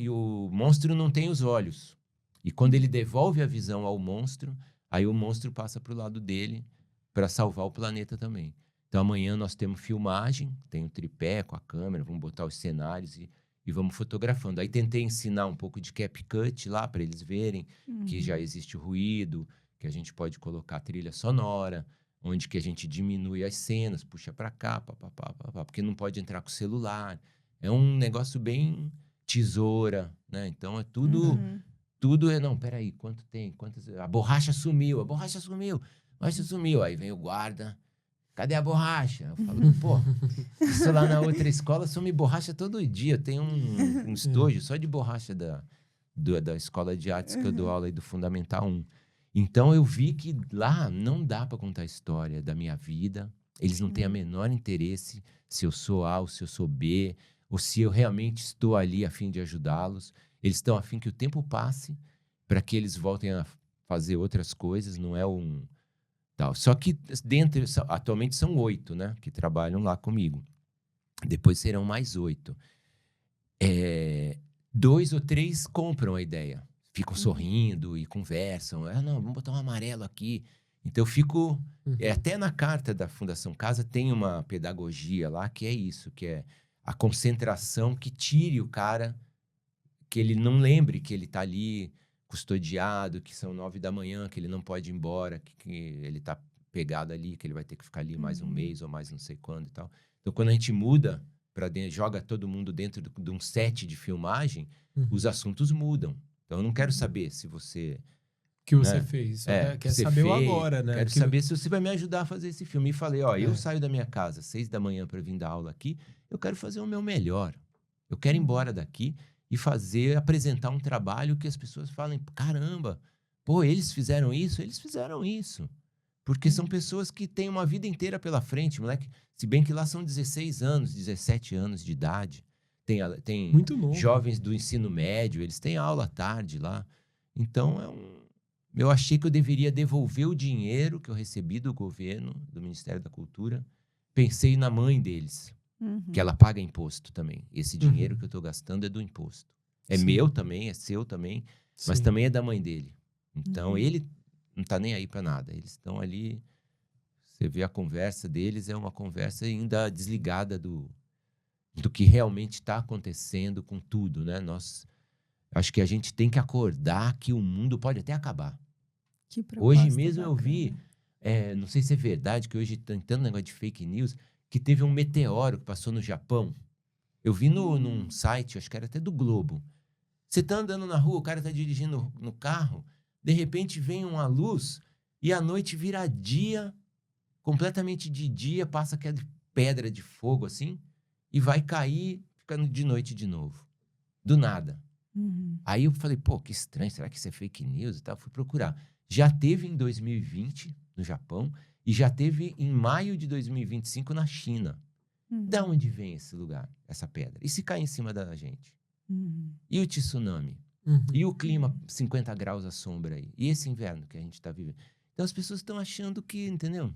o monstro não tem os olhos. E quando ele devolve a visão ao monstro, aí o monstro passa para o lado dele para salvar o planeta também. Então, amanhã nós temos filmagem, tem um tripé com a câmera, vamos botar os cenários e vamos fotografando. Aí tentei ensinar um pouco de CapCut lá para eles verem que já existe o ruído, que a gente pode colocar trilha sonora, onde que a gente diminui as cenas, puxa para cá, porque não pode entrar com o celular. É um negócio bem tesoura, né? Então é tudo, não, peraí, quanto tem? A borracha sumiu. Aí vem o guarda, cadê a borracha? Eu falo, pô, isso lá na outra escola some borracha todo dia. Tem um estojo só de borracha da escola de artes que eu dou aula aí do Fundamental 1. Então eu vi que lá não dá para contar a história da minha vida. Eles não têm o menor interesse se eu sou A ou se eu sou B, ou se eu realmente estou ali a fim de ajudá-los. Eles estão a fim que o tempo passe para que eles voltem a fazer outras coisas. Não é tal. Só que atualmente são 8, né, que trabalham lá comigo. Depois serão mais 8. 2 ou 3 compram a ideia. Ficam sorrindo e conversam. Não, vamos botar um amarelo aqui. Então, eu fico... até na carta da Fundação Casa tem uma pedagogia lá que é isso, que é a concentração que tire o cara, que ele não lembre que ele está ali custodiado, que são 9 da manhã, que ele não pode ir embora, que ele está pegado ali, que ele vai ter que ficar ali mais um mês ou mais não sei quando e tal. Então, quando a gente muda para dentro, joga todo mundo dentro de um set de filmagem, os assuntos mudam. Então, eu não quero saber se você...
que você fez. Só quer saber o agora, né?
Quero saber se você vai me ajudar a fazer esse filme. E falei, eu saio da minha casa às 6 da manhã para vir dar aula aqui, eu quero fazer o meu melhor. Eu quero ir embora daqui e apresentar um trabalho que as pessoas falem, caramba, pô, eles fizeram isso. Porque são pessoas que têm uma vida inteira pela frente, moleque. Se bem que lá são 16 anos, 17 anos de idade. Tem
muito novo.
Jovens do ensino médio, eles têm aula à tarde lá. Então, eu achei que eu deveria devolver o dinheiro que eu recebi do governo, do Ministério da Cultura. Pensei na mãe deles, que ela paga imposto também. Esse dinheiro que eu estou gastando é do imposto. É meu também, é seu também, mas também é da mãe dele. Então, ele não está nem aí para nada. Eles estão ali... Você vê a conversa deles, é uma conversa ainda desligada do que realmente está acontecendo com tudo, né? Acho que a gente tem que acordar que o mundo pode até acabar.
Que proposta
Hoje mesmo eu
bacana.
vi, não sei se é verdade, que hoje tem tanto negócio de fake news, que teve um meteoro que passou no Japão. Eu vi num site, acho que era até do Globo. Você tá andando na rua, o cara tá dirigindo no carro, de repente vem uma luz e a noite vira dia, completamente de dia, passa aquela pedra de fogo assim, e vai cair, ficando de noite de novo. Do nada.
Uhum.
Aí eu falei, pô, que estranho, será que isso é fake news e tal? Fui procurar. Já teve em 2020 no Japão e já teve em maio de 2025 na China.
Uhum.
Da onde vem esse lugar, essa pedra? E se cair em cima da gente?
Uhum.
E o tsunami?
Uhum.
E o clima 50 graus à sombra aí? E esse inverno que a gente tá vivendo? Então as pessoas estão achando que, entendeu?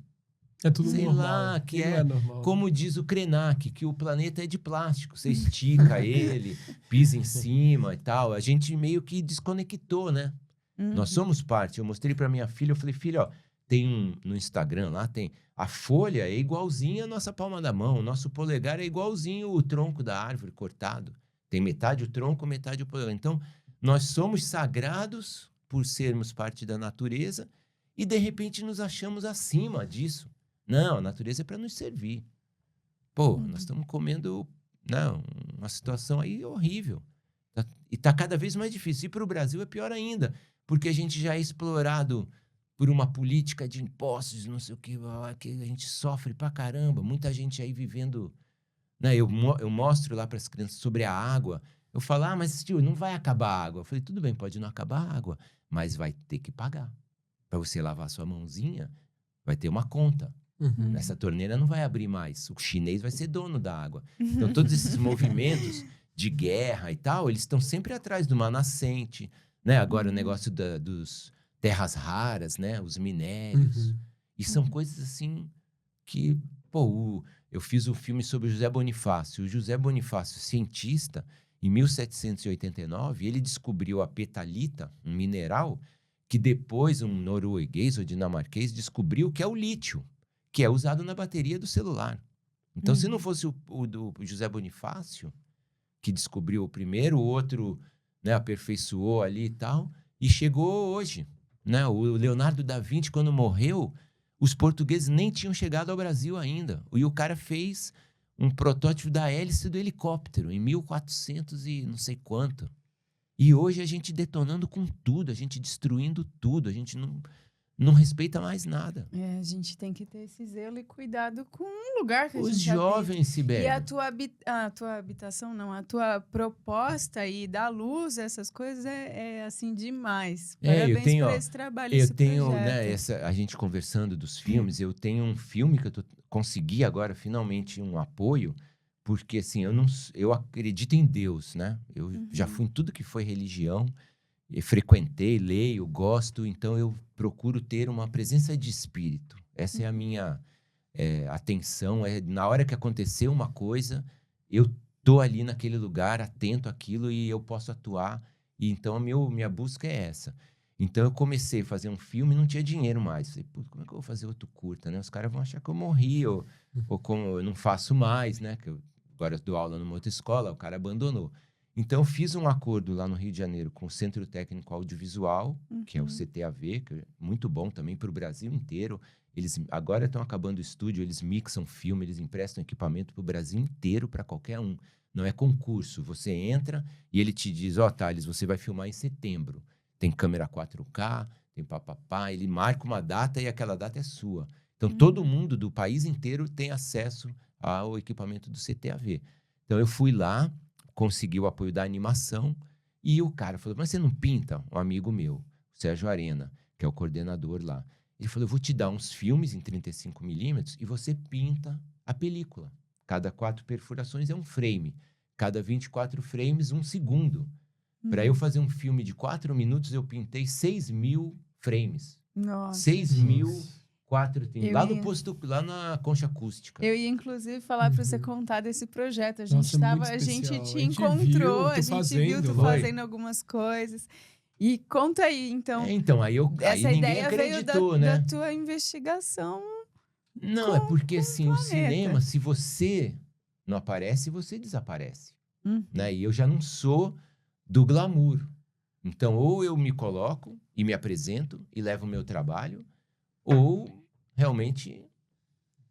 É tudo
Sei
normal.
lá, que
E não
é
normal.
como diz o Krenak, que o planeta é de plástico. Você estica ele, pisa em cima e tal. A gente meio que desconectou, né?
Uhum.
Nós somos parte. Eu mostrei pra minha filha, eu falei, filha, ó, tem no Instagram lá, tem a folha é igualzinha a nossa palma da mão, o nosso polegar é igualzinho o tronco da árvore cortado. Tem metade o tronco, metade o polegar. Então, nós somos sagrados por sermos parte da natureza e, de repente, nos achamos acima disso. Não, a natureza é para nos servir. Pô, nós estamos comendo, não, uma situação aí horrível. E tá cada vez mais difícil. E para o Brasil é pior ainda, porque a gente já é explorado por uma política de impostos, não sei o que a gente sofre pra caramba. Muita gente aí vivendo... Né? Eu mostro lá para as crianças sobre a água. Eu falo, mas tio, não vai acabar a água. Eu falei, tudo bem, pode não acabar a água, mas vai ter que pagar. Para você lavar a sua mãozinha, vai ter uma conta.
Uhum.
Essa torneira não vai abrir mais. O chinês vai ser dono da água. Então, todos esses movimentos de guerra e tal, eles estão sempre atrás de uma nascente. Né? Agora, o negócio dos terras raras, né? Os minérios.
Uhum.
E são coisas assim que... Pô, eu fiz o filme sobre o José Bonifácio. O José Bonifácio, cientista, em 1789, ele descobriu a petalita, um mineral, que depois um norueguês ou dinamarquês descobriu que é o lítio, que é usado na bateria do celular. Então, se não fosse o do José Bonifácio, que descobriu o primeiro, o outro, né, aperfeiçoou ali e tal, e chegou hoje. Né? O Leonardo da Vinci, quando morreu, os portugueses nem tinham chegado ao Brasil ainda. E o cara fez um protótipo da hélice do helicóptero, em 1400 e não sei quanto. E hoje a gente detonando com tudo, a gente destruindo tudo, a gente não respeita mais nada.
A gente tem que ter esse zelo e cuidado com o lugar que a
Os
gente
jovens,
habita.
Sibeli.
E a tua habitação, não, a tua proposta e dar luz a essas coisas é assim demais. Parabéns por esse trabalho, esse projeto.
Né, a gente conversando dos filmes, eu tenho um filme que consegui agora finalmente um apoio, porque assim, eu acredito em Deus, né? Eu já fui em tudo que foi religião, frequentei, leio, gosto, então eu procuro ter uma presença de espírito. Essa é a minha atenção. Na hora que aconteceu uma coisa, eu tô ali naquele lugar, atento àquilo e eu posso atuar. E então minha busca é essa. Então eu comecei a fazer um filme e não tinha dinheiro mais. Falei, pô, como é que eu vou fazer outro curta, né? Os caras vão achar que eu morri ou como eu não faço mais, né? Que agora eu dou aula numa outra escola, o cara abandonou. Então, eu fiz um acordo lá no Rio de Janeiro com o Centro Técnico Audiovisual, que é o CTAV, que é muito bom também para o Brasil inteiro. Eles agora estão acabando o estúdio, eles mixam filme, eles emprestam equipamento para o Brasil inteiro, para qualquer um. Não é concurso. Você entra e ele te diz, Thales, você vai filmar em setembro. Tem câmera 4K, tem papapá. Ele marca uma data e aquela data é sua. Então, todo mundo do país inteiro tem acesso ao equipamento do CTAV. Então, eu fui lá, consegui o apoio da animação e o cara falou, mas você não pinta? Um amigo meu, o Sérgio Arena, que é o coordenador lá. Ele falou, eu vou te dar uns filmes em 35mm e você pinta a película. Cada 4 perfurações é um frame. Cada 24 frames, 1 segundo. Para eu fazer um filme de 4 minutos, eu pintei 6.000 frames.
Nossa.
6.000... lá no posto, lá na Concha Acústica.
Eu ia, inclusive, falar para você contar desse projeto. A gente te
viu
encontrou, a gente viu tu fazendo algumas coisas. E conta aí, então.
Então, aí
essa
ninguém
ideia
acreditou,
veio
né?
da tua investigação.
Não, é porque assim, o cinema, se você não aparece, você desaparece.
Uhum.
Né? E eu já não sou do glamour. Então, ou eu me coloco e me apresento e levo o meu trabalho, ou realmente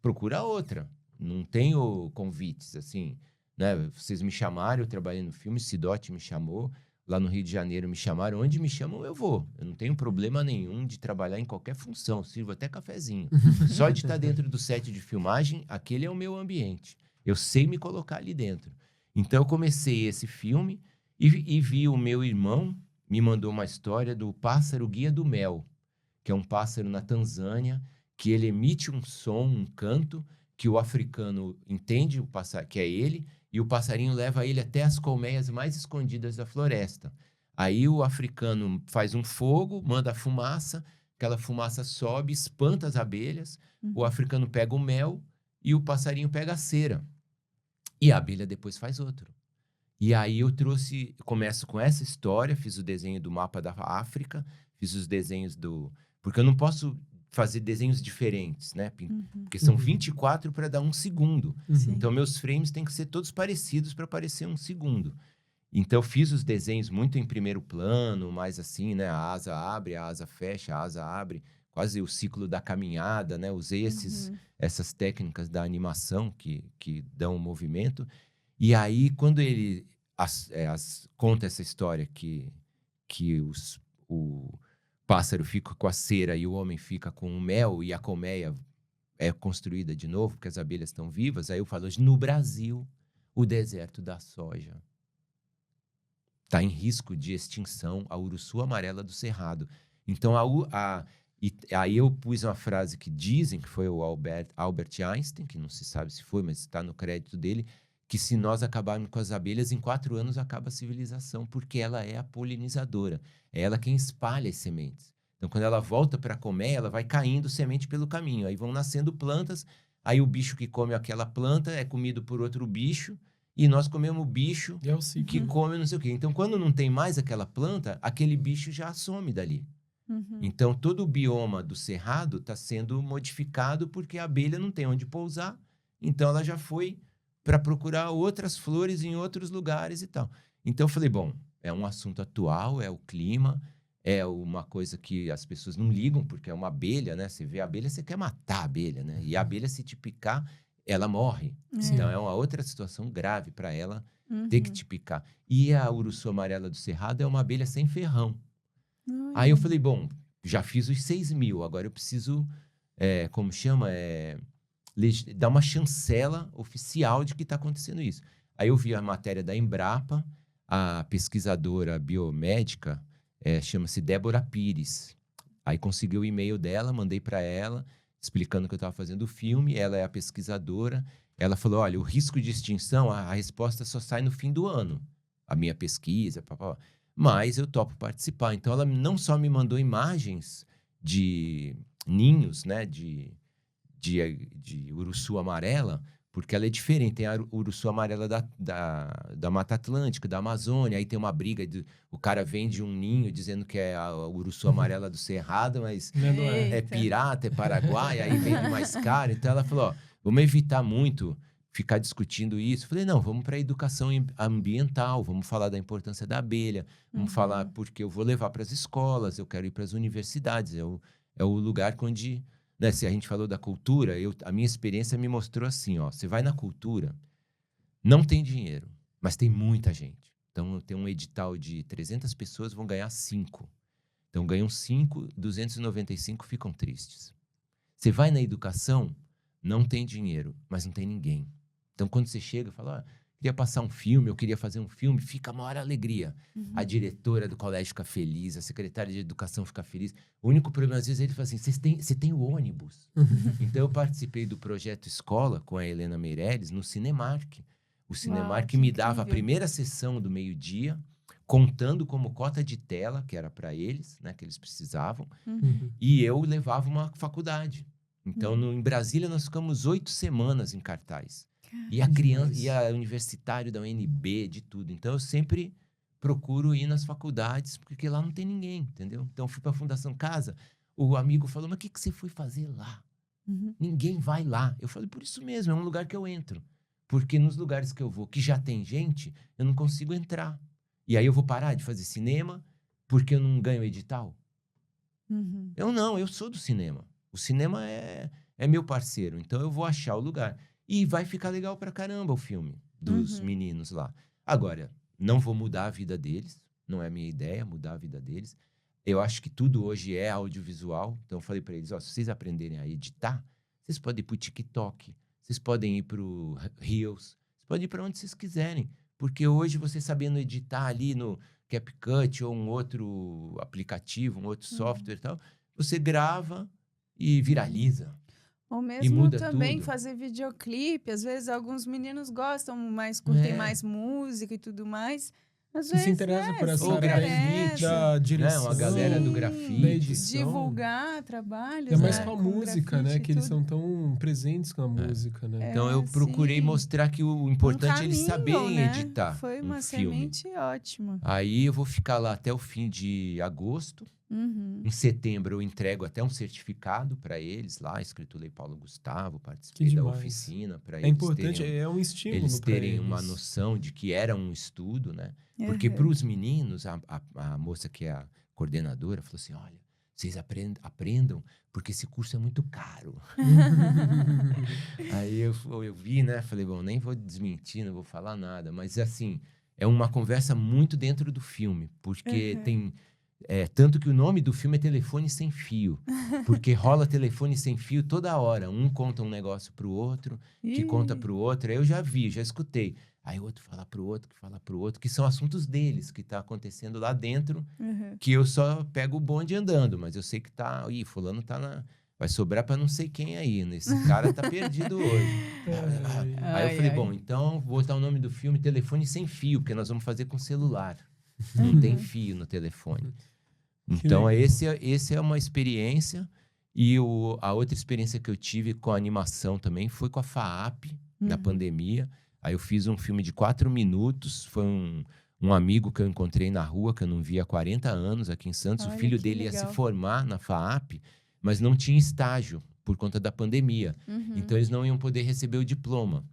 procura outra. Não tenho convites, assim, né? Vocês me chamaram, eu trabalhei no filme, Sidote me chamou, lá no Rio de Janeiro me chamaram, onde me chamam eu vou. Eu não tenho problema nenhum de trabalhar em qualquer função, sirvo até cafezinho. Só de estar dentro do set de filmagem, aquele é o meu ambiente. Eu sei me colocar ali dentro. Então eu comecei esse filme e vi o meu irmão me mandou uma história do pássaro guia do mel, que é um pássaro na Tanzânia, que ele emite um som, um canto, que o africano entende que é ele, e o passarinho leva ele até as colmeias mais escondidas da floresta. Aí o africano faz um fogo, manda a fumaça, aquela fumaça sobe, espanta as abelhas, o africano pega o mel e o passarinho pega a cera. E a abelha depois faz outro. E aí começo com essa história, fiz o desenho do mapa da África, fiz os desenhos porque eu não posso fazer desenhos diferentes, né? Porque são 24 para dar 1 segundo.
Sim.
Então, meus frames têm que ser todos parecidos para parecer 1 segundo. Então, eu fiz os desenhos muito em primeiro plano, mais assim, né? A asa abre, a asa fecha, a asa abre, quase o ciclo da caminhada, né? Usei essas técnicas da animação que dão o movimento. E aí, quando ele conta essa história que o pássaro fica com a cera e o homem fica com o mel e a colmeia é construída de novo, porque as abelhas estão vivas, aí eu falo, no Brasil, o deserto da soja está em risco de extinção, a uruçu amarela do cerrado. Então, aí eu pus uma frase que dizem que foi o Albert Einstein, que não se sabe se foi, mas está no crédito dele, que se nós acabarmos com as abelhas, em 4 anos acaba a civilização, porque ela é a polinizadora. É ela quem espalha as sementes. Então, quando ela volta para comer, ela vai caindo semente pelo caminho. Aí vão nascendo plantas, aí o bicho que come aquela planta é comido por outro bicho, e nós comemos o bicho que come não sei o quê. Então, quando não tem mais aquela planta, aquele bicho já some dali. Então, todo o bioma do cerrado está sendo modificado porque a abelha não tem onde pousar, então ela já foi para procurar outras flores em outros lugares e tal. Então eu falei, bom, é um assunto atual, é o clima, é uma coisa que as pessoas não ligam, porque é uma abelha, né? Você vê a abelha, você quer matar a abelha, né? E a abelha, se te picar, ela morre. Então é uma outra situação grave para ela ter que te picar. E a uruçu amarela do cerrado é uma abelha sem ferrão. Aí eu falei, bom, já fiz os 6.000, agora eu preciso, como chama? Dar uma chancela oficial de que está acontecendo isso. Aí eu vi a matéria da Embrapa, a pesquisadora biomédica chama-se Débora Pires. Aí consegui o e-mail dela, mandei para ela, explicando que eu estava fazendo o filme. Ela é a pesquisadora. Ela falou, olha, o risco de extinção, a resposta só sai no fim do ano. A minha pesquisa, mas eu topo participar. Então, ela não só me mandou imagens de ninhos, né, de uruçu amarela, porque ela é diferente. Tem a uruçu amarela da Mata Atlântica, da Amazônia. Aí tem uma briga, o cara vende um ninho dizendo que é a uruçu amarela do Cerrado, mas é pirata, é paraguai, aí vende mais caro. Então ela falou, ó, vamos evitar muito ficar discutindo isso. Eu falei, não, vamos para a educação ambiental, vamos falar da importância da abelha, vamos falar porque eu vou levar para as escolas, eu quero ir para as universidades, é o lugar onde... Né, se a gente falou da cultura, a minha experiência me mostrou assim, ó, você vai na cultura, não tem dinheiro, mas tem muita gente. Então, tem um edital de 300 pessoas, vão ganhar 5. Então, ganham 5, 295 ficam tristes. Você vai na educação, não tem dinheiro, mas não tem ninguém. Então, quando você chega e fala, queria passar um filme, eu queria fazer um filme, fica a maior alegria. A diretora do colégio fica feliz, a secretária de educação fica feliz. O único problema, às vezes, ele fala assim, você tem o ônibus. Então, eu participei do projeto Escola com a Helena Meirelles no Cinemark. O Cinemark me dava a primeira sessão do meio-dia, contando como cota de tela, que era para eles, né, que eles precisavam, e eu levava uma faculdade. Então, em Brasília, nós ficamos 8 semanas em cartaz. E a criança, e a universitário da UNB, de tudo. Então, eu sempre procuro ir nas faculdades, porque lá não tem ninguém, entendeu? Então, eu fui para a Fundação Casa, o amigo falou, mas o que você foi fazer lá? Ninguém vai lá. Eu falei, por isso mesmo, é um lugar que eu entro. Porque nos lugares que eu vou, que já tem gente, eu não consigo entrar. E aí eu vou parar de fazer cinema porque eu não ganho edital?
Uhum.
Eu sou do cinema. O cinema é meu parceiro, então eu vou achar o lugar. E vai ficar legal pra caramba o filme dos meninos lá. Agora, não vou mudar a vida deles, não é a minha ideia mudar a vida deles. Eu acho que tudo hoje é audiovisual, então eu falei pra eles, ó, se vocês aprenderem a editar, vocês podem ir pro TikTok, vocês podem ir pro Reels, vocês podem ir pra onde vocês quiserem. Porque hoje você sabendo editar ali no CapCut ou um outro aplicativo, um outro software e tal, você grava e viraliza.
Ou
E
mesmo
muda
também
tudo.
fazer videoclipe. Às vezes alguns meninos gostam, mas curtem mais música e tudo mais. Às
E
vezes,
se interessa por essa
Ou
área
grafite,
da direção,
né? Uma galera do
Sim.
grafite.
da edição.
divulgar trabalhos.
É mais
né,
com a
com
música, né?
grafite e
Que eles
tudo.
são tão presentes com a música, né?
Então eu procurei
sim.
mostrar que o importante é eles
caminho,
saberem
né?
editar
Foi
um
uma
filme.
semente ótima.
Aí eu vou ficar lá até o fim de agosto.
Uhum.
Em setembro eu entrego até um certificado para eles lá, escrito Lei Paulo Gustavo,
Que
participei da
demais.
oficina para
É
eles
importante,
terem,
é um estímulo
eles
pra
terem uma
eles.
noção de que era um estudo, né? Porque
Uhum.
para os meninos, a moça que é a coordenadora falou assim, olha, vocês aprendam, porque esse curso é muito caro. Aí eu vi, né? Falei, bom, nem vou desmentir, não vou falar nada. Mas, assim, é uma conversa muito dentro do filme. Porque tem... tanto que o nome do filme é Telefone Sem Fio. Porque rola telefone sem fio toda hora. Um conta um negócio pro outro, que conta pro outro. Aí eu já vi, já escutei. Aí o outro fala pro outro, que fala pro outro. Que são assuntos deles, que tá acontecendo lá dentro.
Uhum.
Que eu só pego o bonde andando. Mas eu sei que tá... Ih, fulano tá na... Vai sobrar pra não sei quem aí, né? Esse cara tá perdido hoje. Aí eu falei, bom, então vou botar o nome do filme Telefone Sem Fio, porque nós vamos fazer com celular. Não tem fio no telefone. Então,
legal.
esse é uma experiência. E a outra experiência que eu tive com a animação também foi com a FAAP, na pandemia. Aí eu fiz um filme de 4 minutos. Foi um amigo que eu encontrei na rua, que eu não via há 40 anos aqui em Santos.
Olha,
o filho
que
dele ia
legal.
se formar na FAAP, mas não tinha estágio por conta da pandemia. Então, eles não iam poder receber o diploma.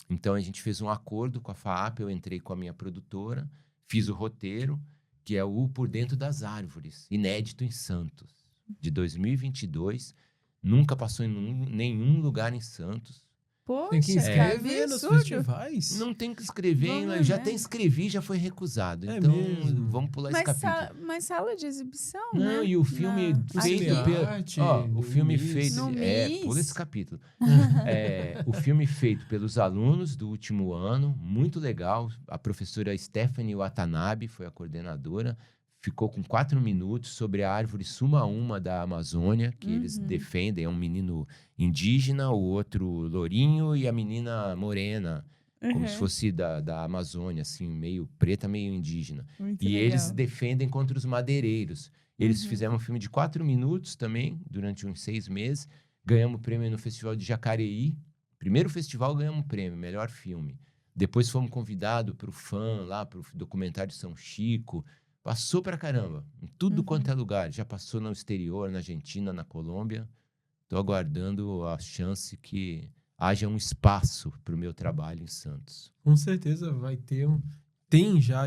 Então, a gente fez um acordo com a FAAP. Eu entrei com a minha produtora, fiz o roteiro, que é o Por Dentro das Árvores, inédito em Santos, de 2022. Nunca passou em nenhum lugar em Santos.
Poxa,
Tem que
que
inscrever nos
absurdo.
festivais?
Não tem que escrever,
Vamos,
eu já
né?
até inscrevi, já foi recusado.
É
Então,
mesmo?
vamos pular esse capítulo.
Mas sala de exibição,
Não,
né?
e o filme
O
feito
Cinearte,
pelo... Ó, o
no
filme
MIS.
feito...
No
pula
MIS.
esse capítulo. O filme feito pelos alunos do último ano, muito legal. A professora Stephanie Watanabe foi a coordenadora. Ficou com 4 minutos sobre a árvore Suma-Uma da Amazônia, que eles defendem. É um menino indígena, o outro lourinho e a menina morena, como se fosse da Amazônia, assim, meio preta, meio indígena.
Muito
E
legal.
eles defendem contra os madeireiros. Eles fizeram um filme de 4 minutos também, durante uns 6 meses. Ganhamos prêmio no Festival de Jacareí. Primeiro festival, ganhamos prêmio, melhor filme. Depois fomos convidados para o FAM, lá para o documentário São Chico. Passou pra caramba, em tudo quanto é lugar. Já passou no exterior, na Argentina, na Colômbia. Estou aguardando a chance que haja um espaço para o meu trabalho em Santos.
Com certeza vai ter Tem já.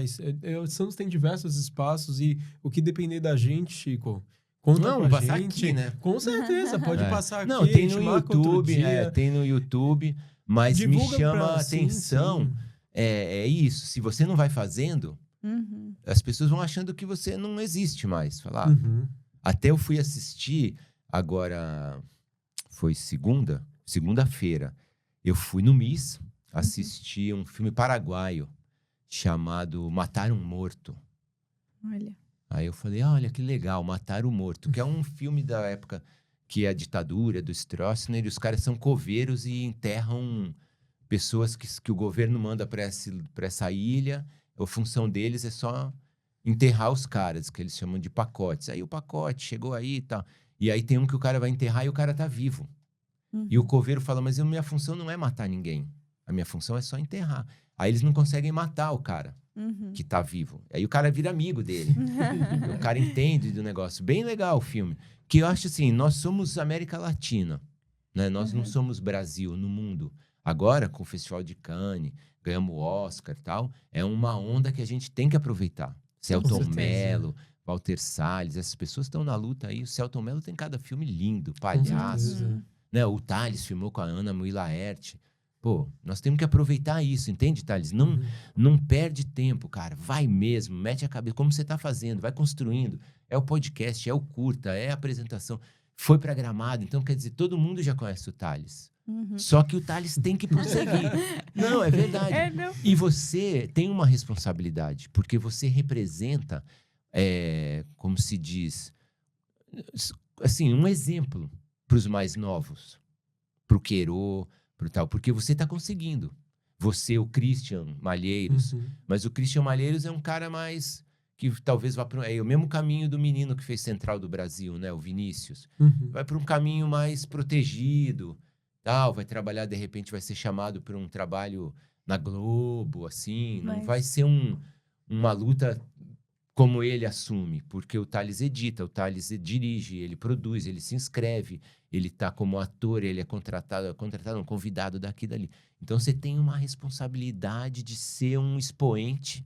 O Santos tem diversos espaços e o que depender da gente, Chico, conta
Não,
com a
passar
gente.
aqui, né?
Com certeza, pode passar aqui.
Não, tem
a gente
no
marca outro
YouTube,
dia.
tem no YouTube, mas
Divulga
me chama
pra-
a
sim,
atenção.
sim.
É isso, se você não vai fazendo, as pessoas vão achando que você não existe mais. Falar,
Uhum.
Até eu fui assistir agora, foi segunda-feira, eu fui no MIS assistir um filme paraguaio chamado Matar um Morto.
Olha.
Aí eu falei, olha que legal, Matar o Morto, que é um filme da época que é a ditadura do Stroessner, e os caras são coveiros e enterram pessoas que o governo manda para essa ilha. A função deles é só enterrar os caras, que eles chamam de pacotes. Aí o pacote chegou aí e tal. E aí tem um que o cara vai enterrar e o cara tá vivo. E o coveiro fala, mas a minha função não é matar ninguém. A minha função é só enterrar. Aí eles não conseguem matar o cara que tá vivo. Aí o cara vira amigo dele. O cara entende do negócio. Bem legal o filme. Que eu acho assim, nós somos América Latina, né? Nós não somos Brasil no mundo. Agora, com o Festival de Cannes, ganhamos o Oscar e tal, é uma onda que a gente tem que aproveitar. Selton
certeza.
Mello, Walter Salles, essas pessoas estão na luta aí. O Selton Mello tem cada filme lindo, Palhaço,
certeza.
né? O Thales filmou com a Ana Mui Laerte. Pô, nós temos que aproveitar isso, entende, Thales? Não perde tempo, cara. Vai mesmo, mete a cabeça, como você tá fazendo, vai construindo. É o podcast, é o curta, é a apresentação. Foi pra Gramado, então quer dizer, todo mundo já conhece o Thales. Só que o Thales tem que prosseguir. Não, é verdade.
Não.
E você tem uma responsabilidade, porque você representa, como se diz, assim, um exemplo para os mais novos, para o Queiro, para o tal, porque você está conseguindo. Você, o Christian Malheiros, mas o Christian Malheiros é um cara mais que talvez vá para o mesmo caminho do menino que fez Central do Brasil, né, o Vinícius. Vai para um caminho mais protegido, tal, vai trabalhar, de repente vai ser chamado para um trabalho na Globo, assim, não vai ser uma luta como ele assume, porque o Thales edita, o Thales dirige, ele produz, ele se inscreve, ele tá como ator, ele é contratado, um convidado daqui e dali. Então você tem uma responsabilidade de ser um expoente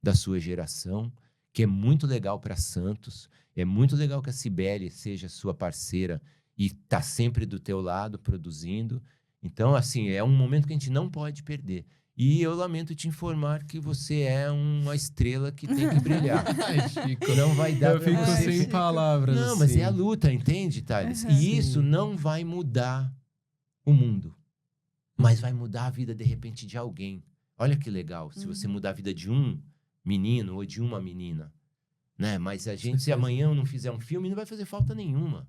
da sua geração, que é muito legal para Santos, é muito legal que a Cibele seja sua parceira e tá sempre do teu lado produzindo. Então, assim, é um momento que a gente não pode perder. E eu lamento te informar que você é uma estrela que tem que brilhar.
Ai, Chico,
Não vai dar
eu
pra
fico
você.
sem palavras.
Não,
assim.
mas é a luta, entende, Thales? E isso não vai mudar o mundo. Mas vai mudar a vida, de repente, de alguém. Olha que legal, se você mudar a vida de um menino ou de uma menina. Né? Mas a gente, se amanhã eu não fizer um filme, não vai fazer falta nenhuma.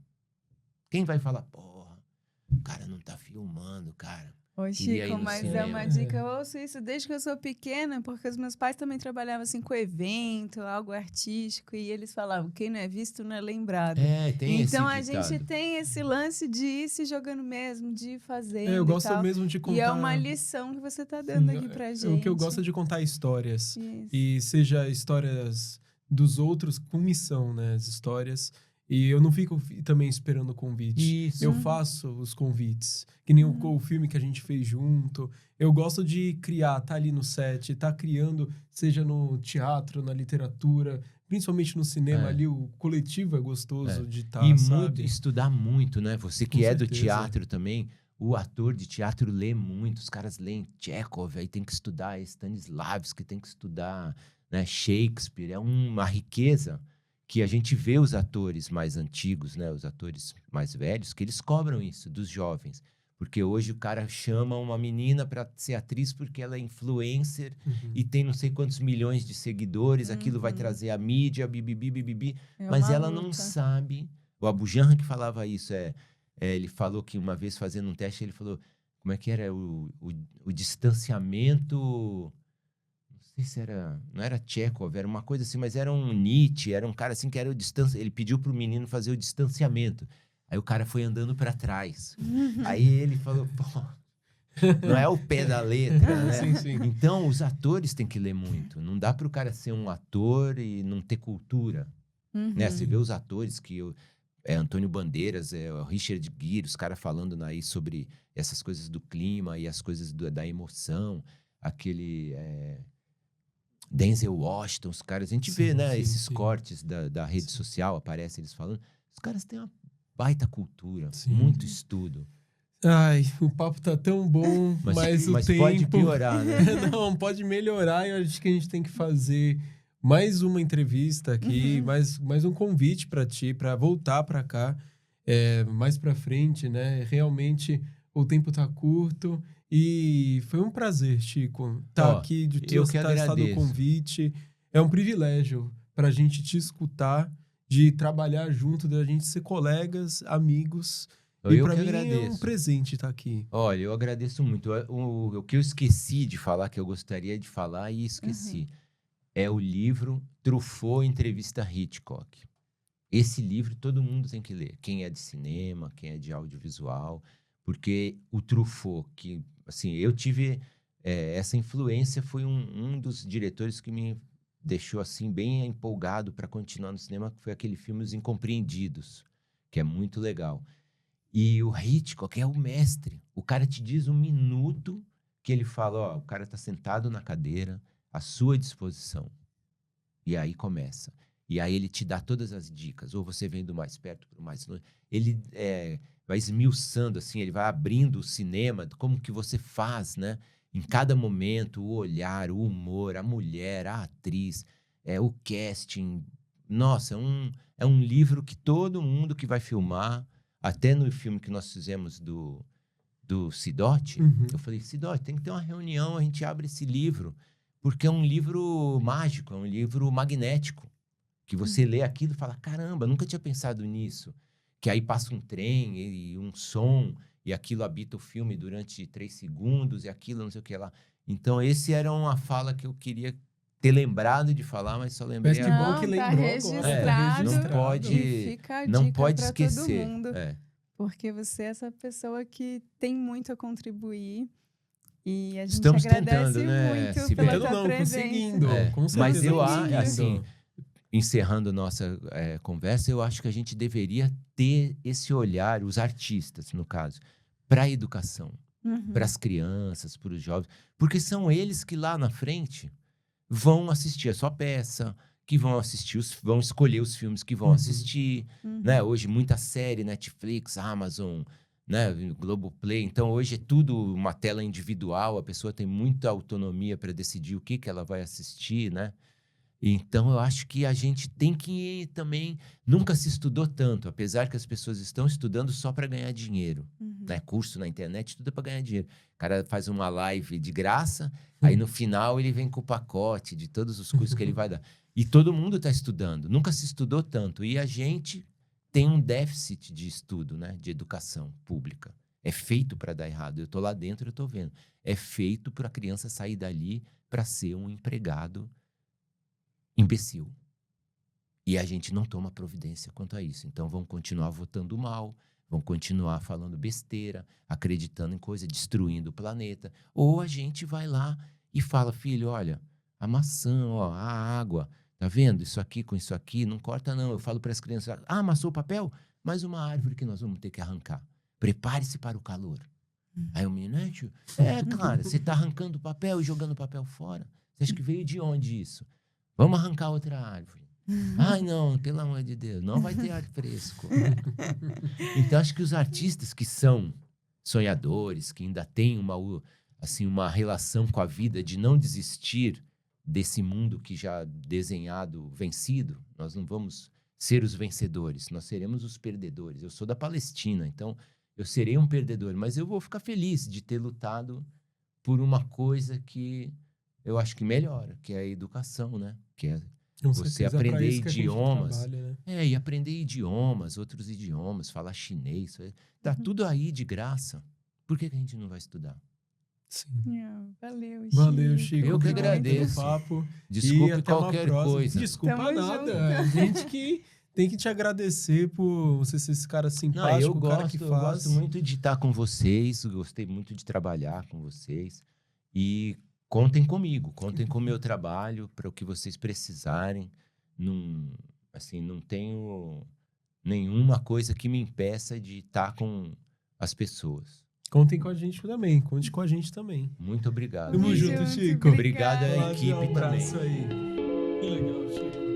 Quem vai falar, porra, o cara não tá filmando, cara.
Ô, Chico, mas é uma dica, eu ouço isso desde que eu sou pequena, porque os meus pais também trabalhavam assim com evento, algo artístico, e eles falavam, quem não é visto não é lembrado.
Tem
então
esse
a gente tem esse lance de ir se jogando mesmo, de ir fazendo
eu gosto
e tal.
mesmo de contar...
E é uma lição que você tá dando aqui pra gente.
O que eu gosto é de contar histórias.
Isso.
E seja histórias dos outros com missão, né? As histórias... E eu não fico também esperando o convite.
Isso.
Eu faço os convites. Que nem o filme que a gente fez junto. Eu gosto de criar, tá ali no set, tá criando, seja no teatro, na literatura, principalmente no cinema ali, o coletivo é gostoso de estar, sabe?
Estudar muito, né? Você que
Com
é do
certeza.
teatro também, o ator de teatro lê muito. Os caras leem Chekhov, aí tem que estudar Stanislavski, tem que estudar, né, Shakespeare. É uma riqueza que a gente vê os atores mais antigos, né, os atores mais velhos, que eles cobram isso dos jovens. Porque hoje o cara chama uma menina para ser atriz porque ela é influencer e tem não sei quantos milhões de seguidores, aquilo vai trazer a mídia, bibibi. Mas ela não sabe. O Abu Janra que falava isso, ele falou que uma vez fazendo um teste, ele falou, como é que era o distanciamento... não era Chekhov, era uma coisa assim, mas era um Nietzsche, era um cara assim que era o distanciamento. Ele pediu pro menino fazer o distanciamento. Aí o cara foi andando para trás. Aí ele falou, pô, não é o pé da letra, né?
Sim.
Então, os atores têm que ler muito. Não dá pro cara ser um ator e não ter cultura. Né? Você vê os atores que... Antônio Bandeiras, o Richard Gere, os caras falando aí sobre essas coisas do clima e as coisas da emoção. Aquele... Denzel Washington, os caras, a gente vê, né, esses cortes da rede social, aparecem eles falando, os caras têm uma baita cultura, muito estudo.
Ai, o papo tá tão bom, mas o tempo...
pode piorar, né?
Não, pode melhorar e eu acho que a gente tem que fazer mais uma entrevista aqui, mais um convite pra ti, pra voltar pra cá, mais pra frente, né, realmente o tempo tá curto. E foi um prazer, Chico, estar aqui, de ter estado o convite. É um privilégio para a gente te escutar, de trabalhar junto, da gente ser colegas, amigos. E para mim agradeço. É um presente estar aqui.
Olha, eu agradeço muito. O que eu esqueci de falar, que eu gostaria de falar e esqueci, é o livro Truffaut Entrevista Hitchcock. Esse livro todo mundo tem que ler. Quem é de cinema, quem é de audiovisual... Porque o Truffaut, que, assim, eu tive... essa influência foi um dos diretores que me deixou, assim, bem empolgado para continuar no cinema, que foi aquele filme Os Incompreendidos, que é muito legal. E o Hitchcock é o mestre. O cara te diz um minuto que ele fala, ó, o cara tá sentado na cadeira, à sua disposição. E aí começa. E aí ele te dá todas as dicas. Ou você vem do mais perto para o mais longe. Ele vai esmiuçando, assim, ele vai abrindo o cinema, como que você faz, né? Em cada momento, o olhar, o humor, a mulher, a atriz, o casting. Nossa, é um livro que todo mundo que vai filmar, até no filme que nós fizemos do Sidotti, eu falei, Sidotti, tem que ter uma reunião, a gente abre esse livro, porque é um livro mágico, é um livro magnético, que você lê aquilo e fala, caramba, nunca tinha pensado nisso. Que aí passa um trem e um som, e aquilo habita o filme durante 3 segundos, e aquilo não sei o que lá. Então, esse era uma fala que eu queria ter lembrado de falar, mas só lembrei
Mas que
agora.
bom que
Tá
lembrou
registrado.
agora.
Não pode,
E fica a
não
dica
pode
pra
esquecer.
todo mundo. Porque você é essa pessoa que tem muito a contribuir. E a gente
Estamos
agradece
tentando, né,
muito
Sibeli?
pela
Tentando
tua
não,
presença.
conseguindo. Com
Mas
certeza
eu
conseguindo.
assim, encerrando nossa conversa, eu acho que a gente deveria ter esse olhar, os artistas, no caso, para a educação, para as crianças, para os jovens, porque são eles que lá na frente vão assistir a sua peça, que vão assistir, vão escolher os filmes que vão assistir, né? Hoje muita série, Netflix, Amazon, né? Globoplay, então hoje é tudo uma tela individual, a pessoa tem muita autonomia para decidir o que ela vai assistir, né? Então, eu acho que a gente tem que também... Nunca se estudou tanto, apesar que as pessoas estão estudando só para ganhar dinheiro. Né? Curso na internet, tudo é para ganhar dinheiro. O cara faz uma live de graça, aí no final ele vem com o pacote de todos os cursos que ele vai dar. E todo mundo está estudando. Nunca se estudou tanto. E a gente tem um déficit de estudo, né? De educação pública. É feito para dar errado. Eu estou lá dentro, eu estou vendo. É feito para a criança sair dali para ser um empregado imbecil. E a gente não toma providência quanto a isso. Então, vão continuar votando mal, vão continuar falando besteira, acreditando em coisa, destruindo o planeta. Ou a gente vai lá e fala, filho, olha, a maçã, ó, a água, tá vendo? Isso aqui com isso aqui, não corta não. Eu falo para as crianças, amassou o papel? Mais uma árvore que nós vamos ter que arrancar. Prepare-se para o calor. Aí o menino, cara, você tá arrancando o papel e jogando o papel fora. Você acha que veio de onde isso? Vamos arrancar outra árvore. Ai, não, pelo amor de Deus, não vai ter ar fresco. Então, acho que os artistas que são sonhadores, que ainda têm uma relação com a vida de não desistir desse mundo que já desenhado, vencido, nós não vamos ser os vencedores, nós seremos os perdedores. Eu sou da Palestina, então eu serei um perdedor, mas eu vou ficar feliz de ter lutado por uma coisa que eu acho que melhora, que é a educação, né? Que é você aprender idiomas. Né? E aprender idiomas, outros idiomas, falar chinês. Tá tudo aí de graça. Por que a gente não vai estudar?
Sim. Valeu, Chico.
Valeu, Chico.
Eu que agradeço.
Papo.
Desculpe qualquer coisa.
Desculpa
Tamo
nada.
junto.
A gente que tem que te agradecer por você ser esse cara simpático,
eu
cara que faz.
gosto muito de estar com vocês, gostei muito de trabalhar com vocês. E contem comigo, contem com o meu trabalho para o que vocês precisarem. Não tenho nenhuma coisa que me impeça de estar com as pessoas.
Contem com a gente também, conte com a gente também.
Muito obrigado.
Tamo junto, Chico.
Obrigado à equipe
Um abraço
também.
aí. Que legal, Chico.